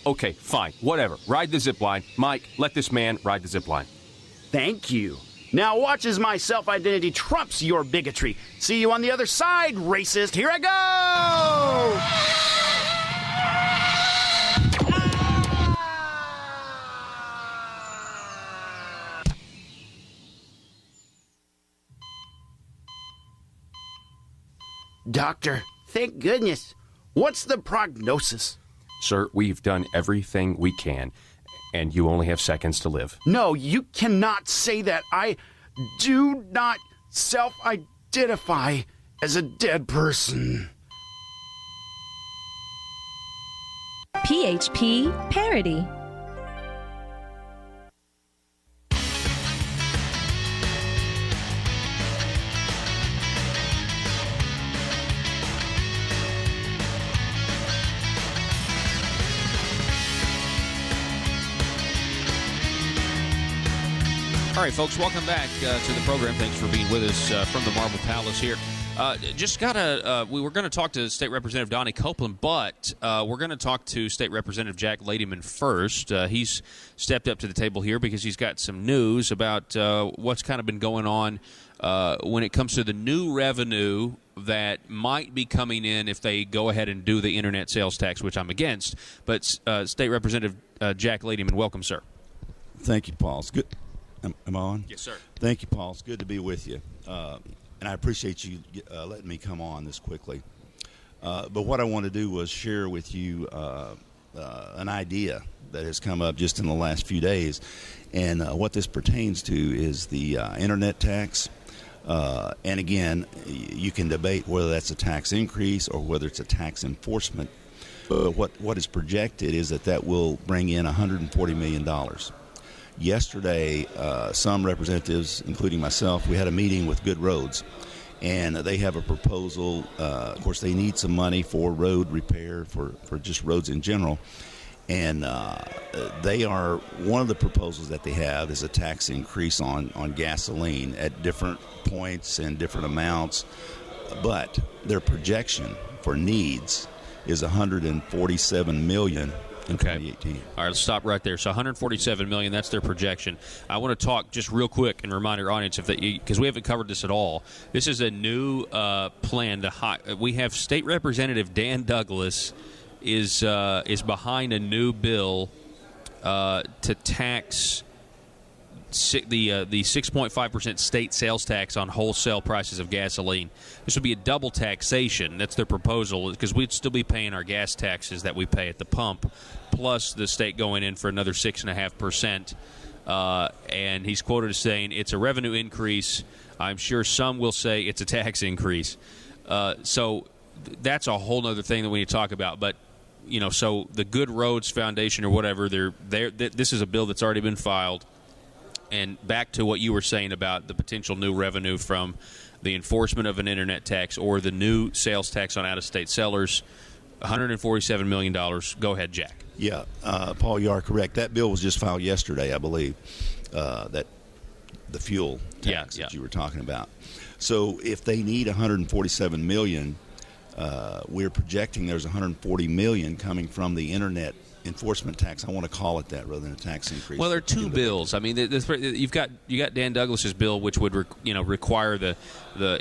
okay, fine, whatever. Ride the zip line. Mike, let this man ride the zip line. Thank you. Now watch as my self-identity trumps your bigotry. See you on the other side, racist. Here I go! Doctor, thank goodness. What's the prognosis? Sir, we've done everything we can, and you only have seconds to live. No, you cannot say that. I do not self-identify as a dead person. PHP Parody. All right, folks, welcome back to the program. Thanks for being with us from the Marble Palace here. We were going to talk to State Representative Donnie Copeland, but we're going to talk to State Representative Jack Ladyman first. He's stepped up to the table here because he's got some news about what's kind of been going on when it comes to the new revenue that might be coming in if they go ahead and do the internet sales tax, which I'm against. But State Representative Jack Ladyman, welcome, sir. Thank you, Paul. It's good. Am I on? Yes, sir. Thank you, Paul. It's good to be with you. And I appreciate you letting me come on this quickly. But what I want to do was share with you an idea that has come up just in the last few days. And what this pertains to is the internet tax. And again, you can debate whether that's a tax increase or whether it's a tax enforcement. But what is projected is that will bring in $140 million. Yesterday, some representatives, including myself, we had a meeting with Good Roads, and they have a proposal. Of course, they need some money for road repair, for just roads in general. And one of the proposals that they have is a tax increase on gasoline at different points and different amounts. But their projection for needs is $147 million. Okay. All right, let's stop right there. So $147 million, that's their projection. I want to talk just real quick and remind our audience, because we haven't covered this at all. This is a new plan. We have State Representative Dan Douglas is behind a new bill to tax the 6.5% state sales tax on wholesale prices of gasoline. This would be a double taxation. That's their proposal, because we'd still be paying our gas taxes that we pay at the pump, plus the state going in for another 6.5%. And he's quoted as saying it's a revenue increase. I'm sure some will say it's a tax increase. So that's a whole other thing that we need to talk about. But so the Good Roads Foundation or whatever, this is a bill that's already been filed. And back to what you were saying about the potential new revenue from the enforcement of an internet tax or the new sales tax on out-of-state sellers, $147 million. Go ahead, Jack. Yeah, Paul, you are correct. That bill was just filed yesterday, I believe, that the fuel tax that you were talking about. So if they need $147 million, we're projecting there's $140 million coming from the internet enforcement tax. I want to call it that rather than a tax increase. Well, there are two bills. I mean, you've got Dan Douglas's bill, which would require the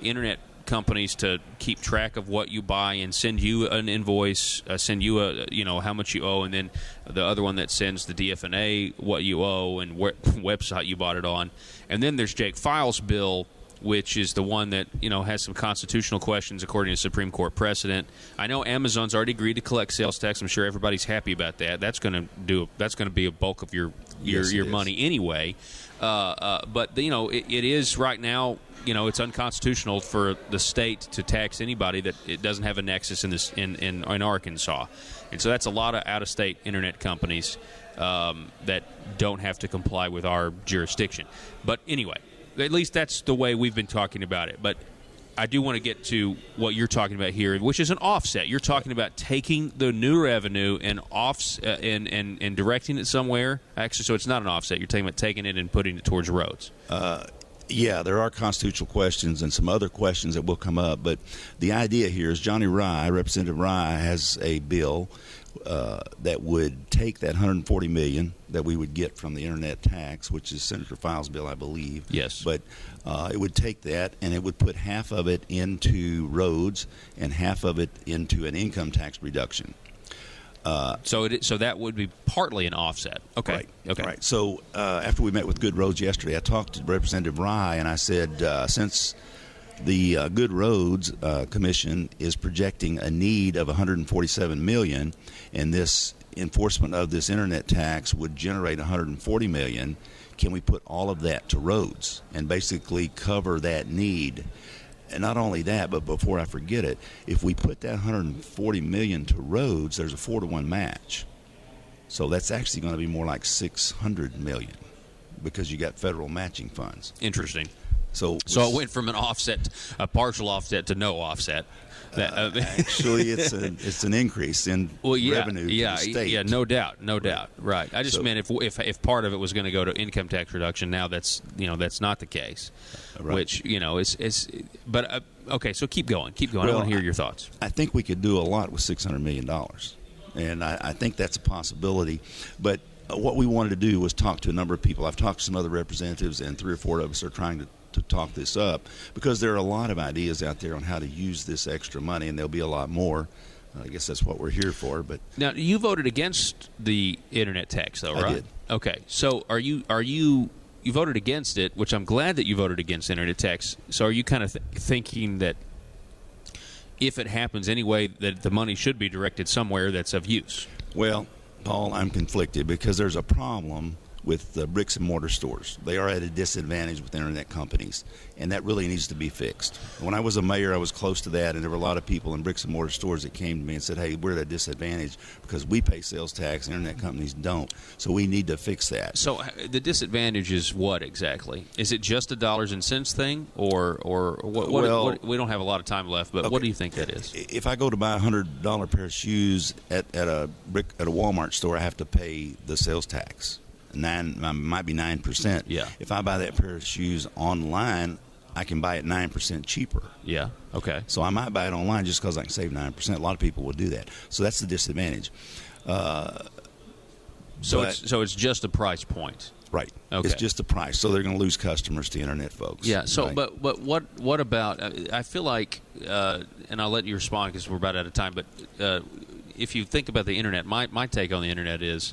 internet companies to keep track of what you buy and send you an invoice, send you how much you owe, and then the other one that sends the DFNA what you owe and what website you bought it on. And then there's Jake Files' bill, which is the one that has some constitutional questions according to Supreme Court precedent. I know Amazon's already agreed to collect sales tax. I'm sure everybody's happy about that. That's going to be a bulk of your money anyway. But it is right now. It's unconstitutional for the state to tax anybody that it doesn't have a nexus in Arkansas, and so that's a lot of out-of-state internet companies that don't have to comply with our jurisdiction. But anyway. At least that's the way we've been talking about it. But I do want to get to what you're talking about here, which is an offset. You're talking about taking the new revenue and and directing it somewhere. Actually, so it's not an offset. You're talking about taking it and putting it towards roads. Yeah, there are constitutional questions and some other questions that will come up. But the idea here is Representative Rye, has a bill that would take that $140 million that we would get from the internet tax, which is Senator Files' bill, I believe. Yes. But it would take that and it would put half of it into roads and half of it into an income tax reduction. So that would be partly an offset. Okay. Right. Okay. Right. So after we met with Good Roads yesterday, I talked to Representative Rye and I said, since the Good Roads Commission is projecting a need of $147 million, and this enforcement of this internet tax would generate $140 million, can we put all of that to roads and basically cover that need? And not only that, but before I forget it, if we put that $140 million to roads, there's a 4-to-1 match. So that's actually going to be more like $600 million because you got federal matching funds. Interesting. So it went from a partial offset to no offset. Actually, it's an increase in revenue to the state. Yeah, no doubt. Right. I just meant if part of it was going to go to income tax reduction, now that's not the case. Right. Which is but okay. So keep going. Well, I want to hear your thoughts. I think we could do a lot with $600 million, and I think that's a possibility. But what we wanted to do was talk to a number of people. I've talked to some other representatives, and 3 or 4 of us are trying to talk this up, because there are a lot of ideas out there on how to use this extra money, and there'll be a lot more. I guess that's what we're here for. But now, you voted against the internet tax, though, right? I did. Okay, so are you voted against it, which I'm glad that you voted against internet tax. So are you kind of thinking that if it happens anyway, that the money should be directed somewhere that's of use? Well, Paul, I'm conflicted, because there's a problem with the bricks and mortar stores. They are at a disadvantage with internet companies, and that really needs to be fixed. When I was a mayor, I was close to that, and there were a lot of people in bricks and mortar stores that came to me and said, hey, we're at a disadvantage because we pay sales tax, internet companies don't, so we need to fix that. So the disadvantage is what exactly? Is it just a dollars and cents thing, or what? Well, we don't have a lot of time left, but what do you think that is? If I go to buy a $100 pair of shoes at a Walmart store, I have to pay the sales tax. Might be 9%. Yeah. If I buy that pair of shoes online, I can buy it 9% cheaper. Yeah. Okay. So I might buy it online just because I can save 9%. A lot of people will do that. So that's the disadvantage. So it's just a price point. Right. Okay. It's just the price. So they're going to lose customers to internet folks. Yeah. So, right? but what about? I feel like, and I'll let you respond because we're about out of time. But if you think about the internet, my take on the internet is,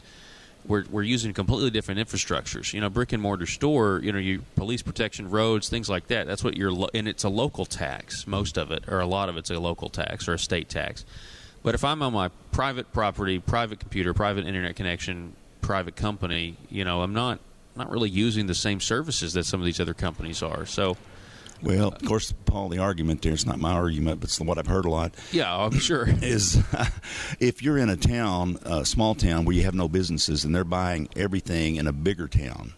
we're using completely different infrastructures. Brick and mortar store, you police protection, roads, things like that. That's what and it's a local tax. Most of it, or a lot of it's a local tax or a state tax. But if I'm on my private property, private computer, private internet connection, private company, I'm not really using the same services that some of these other companies are. So. Well, of course, Paul, the argument there, it's not my argument, but it's what I've heard a lot. Yeah, I'm sure. Is if you're in a town, a small town, where you have no businesses and they're buying everything in a bigger town,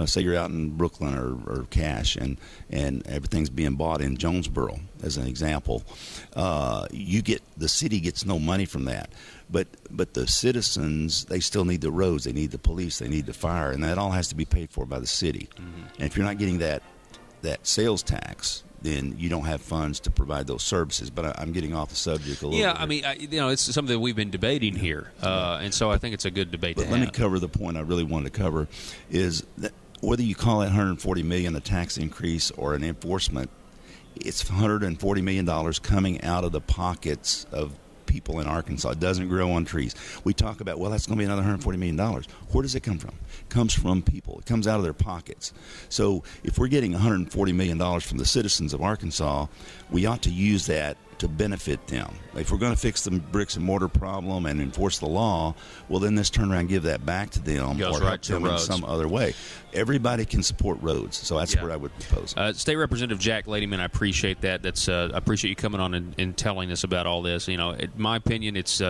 say you're out in Brooklyn or Cache, and everything's being bought in Jonesboro, as an example, the city gets no money from that. But the citizens, they still need the roads, they need the police, they need the fire, and that all has to be paid for by the city. And if you're not getting that sales tax, then you don't have funds to provide those services. But I'm getting off the subject a little bit. Yeah, I mean, it's something that we've been debating here, and so I think it's a good debate to have. Let me cover the point I really wanted to cover, is that whether you call it $140 million a tax increase or an enforcement, it's $140 million coming out of the pockets of people in Arkansas. It doesn't grow on trees. We talk about, well, that's going to be another $140 million. Where does it come from? It comes from people. It comes out of their pockets. So if we're getting $140 million from the citizens of Arkansas, we ought to use that to benefit them. If we're going to fix the bricks and mortar problem and enforce the law, well, then let's turn around and give that back to them, or help them in some other way. Everybody can support roads, so that's what I would propose. State Representative Jack Ladyman, I appreciate that. I appreciate you coming on and telling us about all this. In my opinion, it's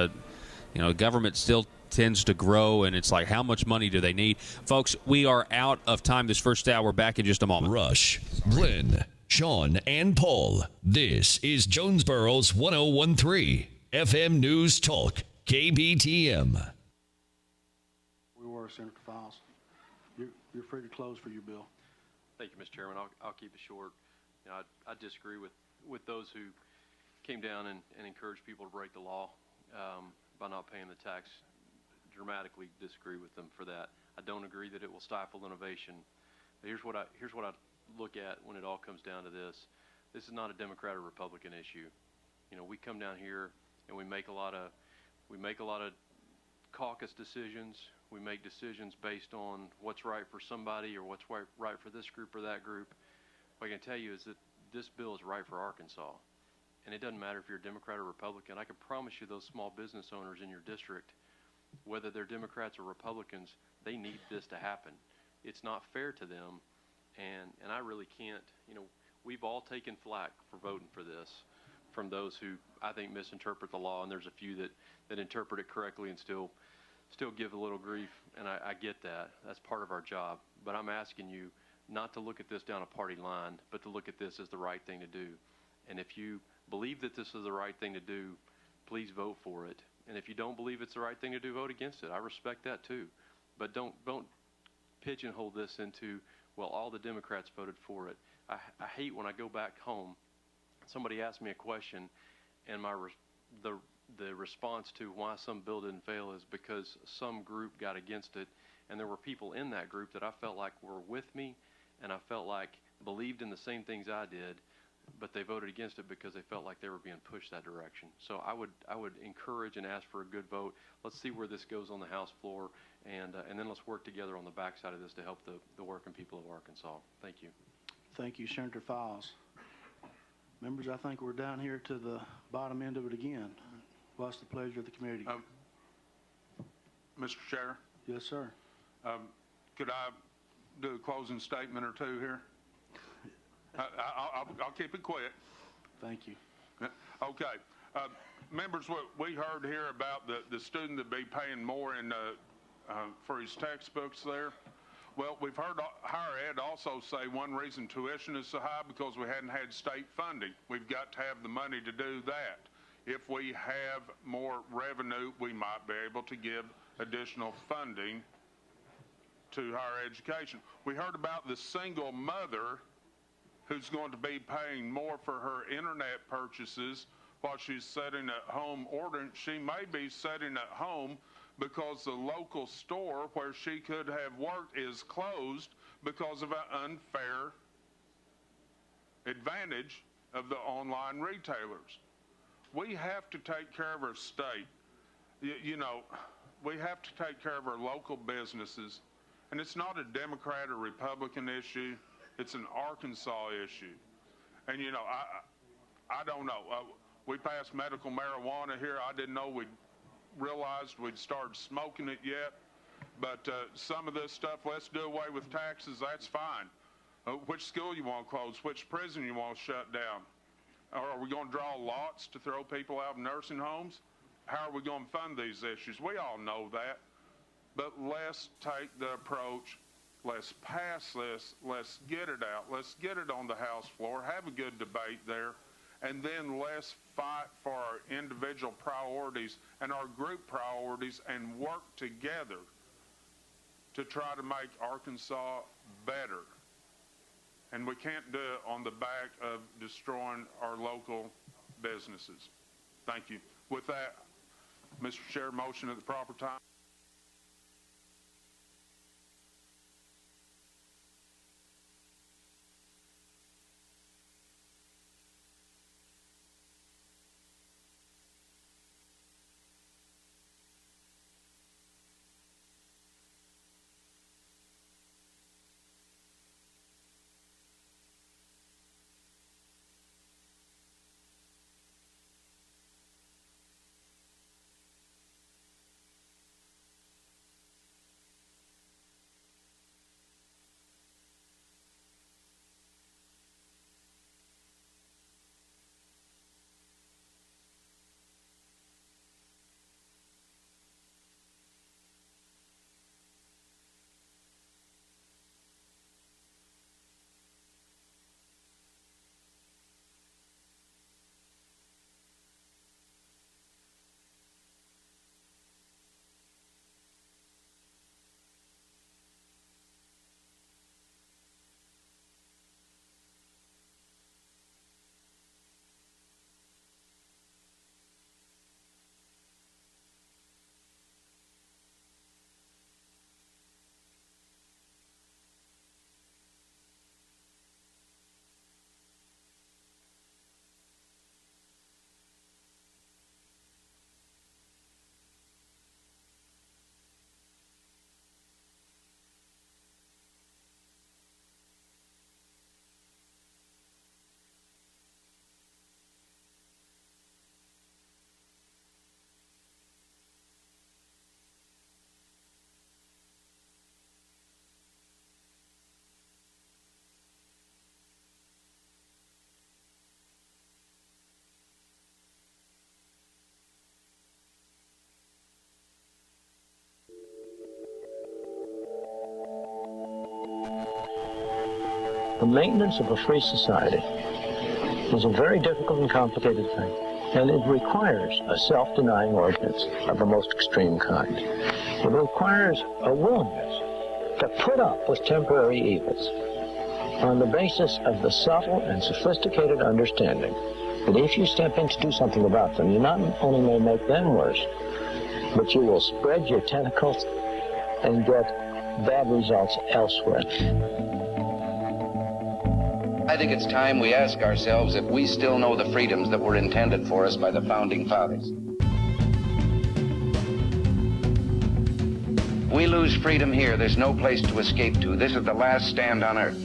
government still tends to grow, and it's like, how much money do they need? Folks, we are out of time this first hour. Back in just a moment. Rush, Glenn, Sean, and Paul. This is Jonesboro's 1013 FM News Talk, KBTM. We were, Senator Files. You're free to close for your bill. Thank you, Mr. Chairman. I'll keep it short. I disagree with those who came down and encouraged people to break the law by not paying the tax. Dramatically disagree with them for that. I don't agree that it will stifle innovation. But here's what I look at when it all comes down to this. This is not a Democrat or Republican issue. We come down here and we make a lot of caucus decisions. We make decisions based on what's right for somebody or what's right for this group or that group. What I can tell you is that this bill is right for Arkansas. And it doesn't matter if you're a Democrat or Republican. I can promise you those small business owners in your district, whether they're Democrats or Republicans, they need this to happen. It's not fair to them, and I really can't. We've all taken flack for voting for this from those who I think misinterpret the law, and there's a few that interpret it correctly and still give a little grief, and I get that. That's part of our job. But I'm asking you, not to look at this down a party line, but to look at this as the right thing to do. And if you believe that this is the right thing to do, please vote for it. And if you don't believe it's the right thing to do, vote against it. I respect that too. But don't pigeonhole this into, well, all the Democrats voted for it. I hate when I go back home, somebody asks me a question, and the response to why some bill didn't fail is because some group got against it, and there were people in that group that I felt like were with me, and I felt like believed in the same things I did, but they voted against it because they felt like they were being pushed that direction. So I would encourage and ask for a good vote. Let's see where this goes on the House floor, and then let's work together on the backside of this to help the working people of Arkansas. Thank you. Thank you, Senator Files. Members, I think we're down here to the bottom end of it again. What's the pleasure of the committee? Mr. Chair? Yes, sir. Could I do a closing statement or two here? I'll keep it quick. Thank you. Okay. Members, what we heard here about the student that be paying more for his textbooks there. Well, we've heard higher ed also say one reason tuition is so high because we hadn't had state funding. We've got to have the money to do that. If we have more revenue, we might be able to give additional funding to higher education. We heard about the single mother who's going to be paying more for her internet purchases while she's sitting at home ordering. She may be sitting at home because the local store where she could have worked is closed because of an unfair advantage of the online retailers. We have to take care of our state. You know, we have to take care of our local businesses. And it's not a Democrat or Republican issue. It's an Arkansas issue. And, you know, I don't know. We passed medical marijuana here. I didn't know we'd realized we'd started smoking it yet. But some of this stuff, let's do away with taxes. That's fine. Which school you want to close? Which prison you want to shut down? Or are we going to draw lots to throw people out of nursing homes? How are we going to fund these issues? We all know that. But let's take the approach. Let's pass this. Let's get it out. Let's get it on the House floor. Have a good debate there. And then let's fight for our individual priorities and our group priorities and work together to try to make Arkansas better. And we can't do it on the back of destroying our local businesses. Thank you. With that, Mr. Chair, motion at the proper time. The maintenance of a free society is a very difficult and complicated thing, and it requires a self-denying ordinance of the most extreme kind. It requires a willingness to put up with temporary evils on the basis of the subtle and sophisticated understanding that if you step in to do something about them, you not only may make them worse, but you will spread your tentacles and get bad results elsewhere. I think it's time we ask ourselves if we still know the freedoms that were intended for us by the Founding Fathers. We lose freedom here, there's no place to escape to. This is the last stand on earth.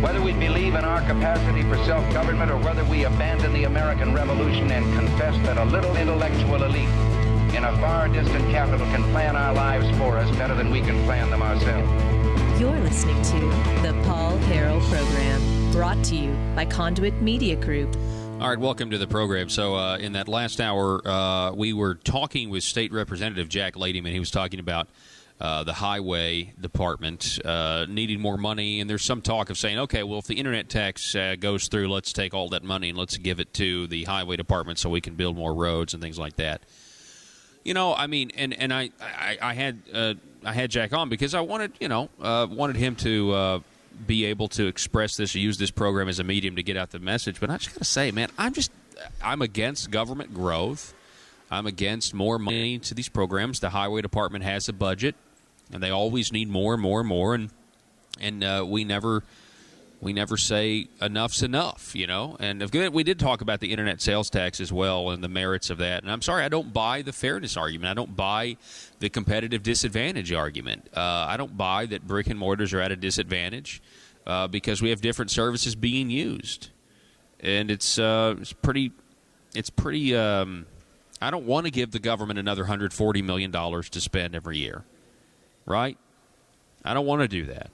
Whether we believe in our capacity for self-government or whether we abandon the American Revolution and confess that a little intellectual elite in a far distant capital can plan our lives for us better than we can plan them ourselves. You're listening to the Paul Harrell Program, brought to you by Conduit Media Group. All right, welcome to the program. So in that last hour, we were talking with State Representative Jack Ladyman. He was talking about the highway department needing more money, and there's some talk of saying, okay, well, if the internet tax goes through, let's take all that money and let's give it to the highway department so we can build more roads and things like that. You know, I mean, and I had Jack on because I wanted him to be able to express this, use this program as a medium to get out the message. But I just got to say, man, I'm against government growth. I'm against more money to these programs. The highway department has a budget, and they always need more and more and more, and we never say enough's enough, you know. And we did talk about the internet sales tax as well and the merits of that. And I'm sorry, I don't buy the fairness argument. I don't buy the competitive disadvantage argument. I don't buy that brick and mortars are at a disadvantage because we have different services being used, and it's pretty. I don't want to give the government another $140 million to spend every year, right? I don't want to do that.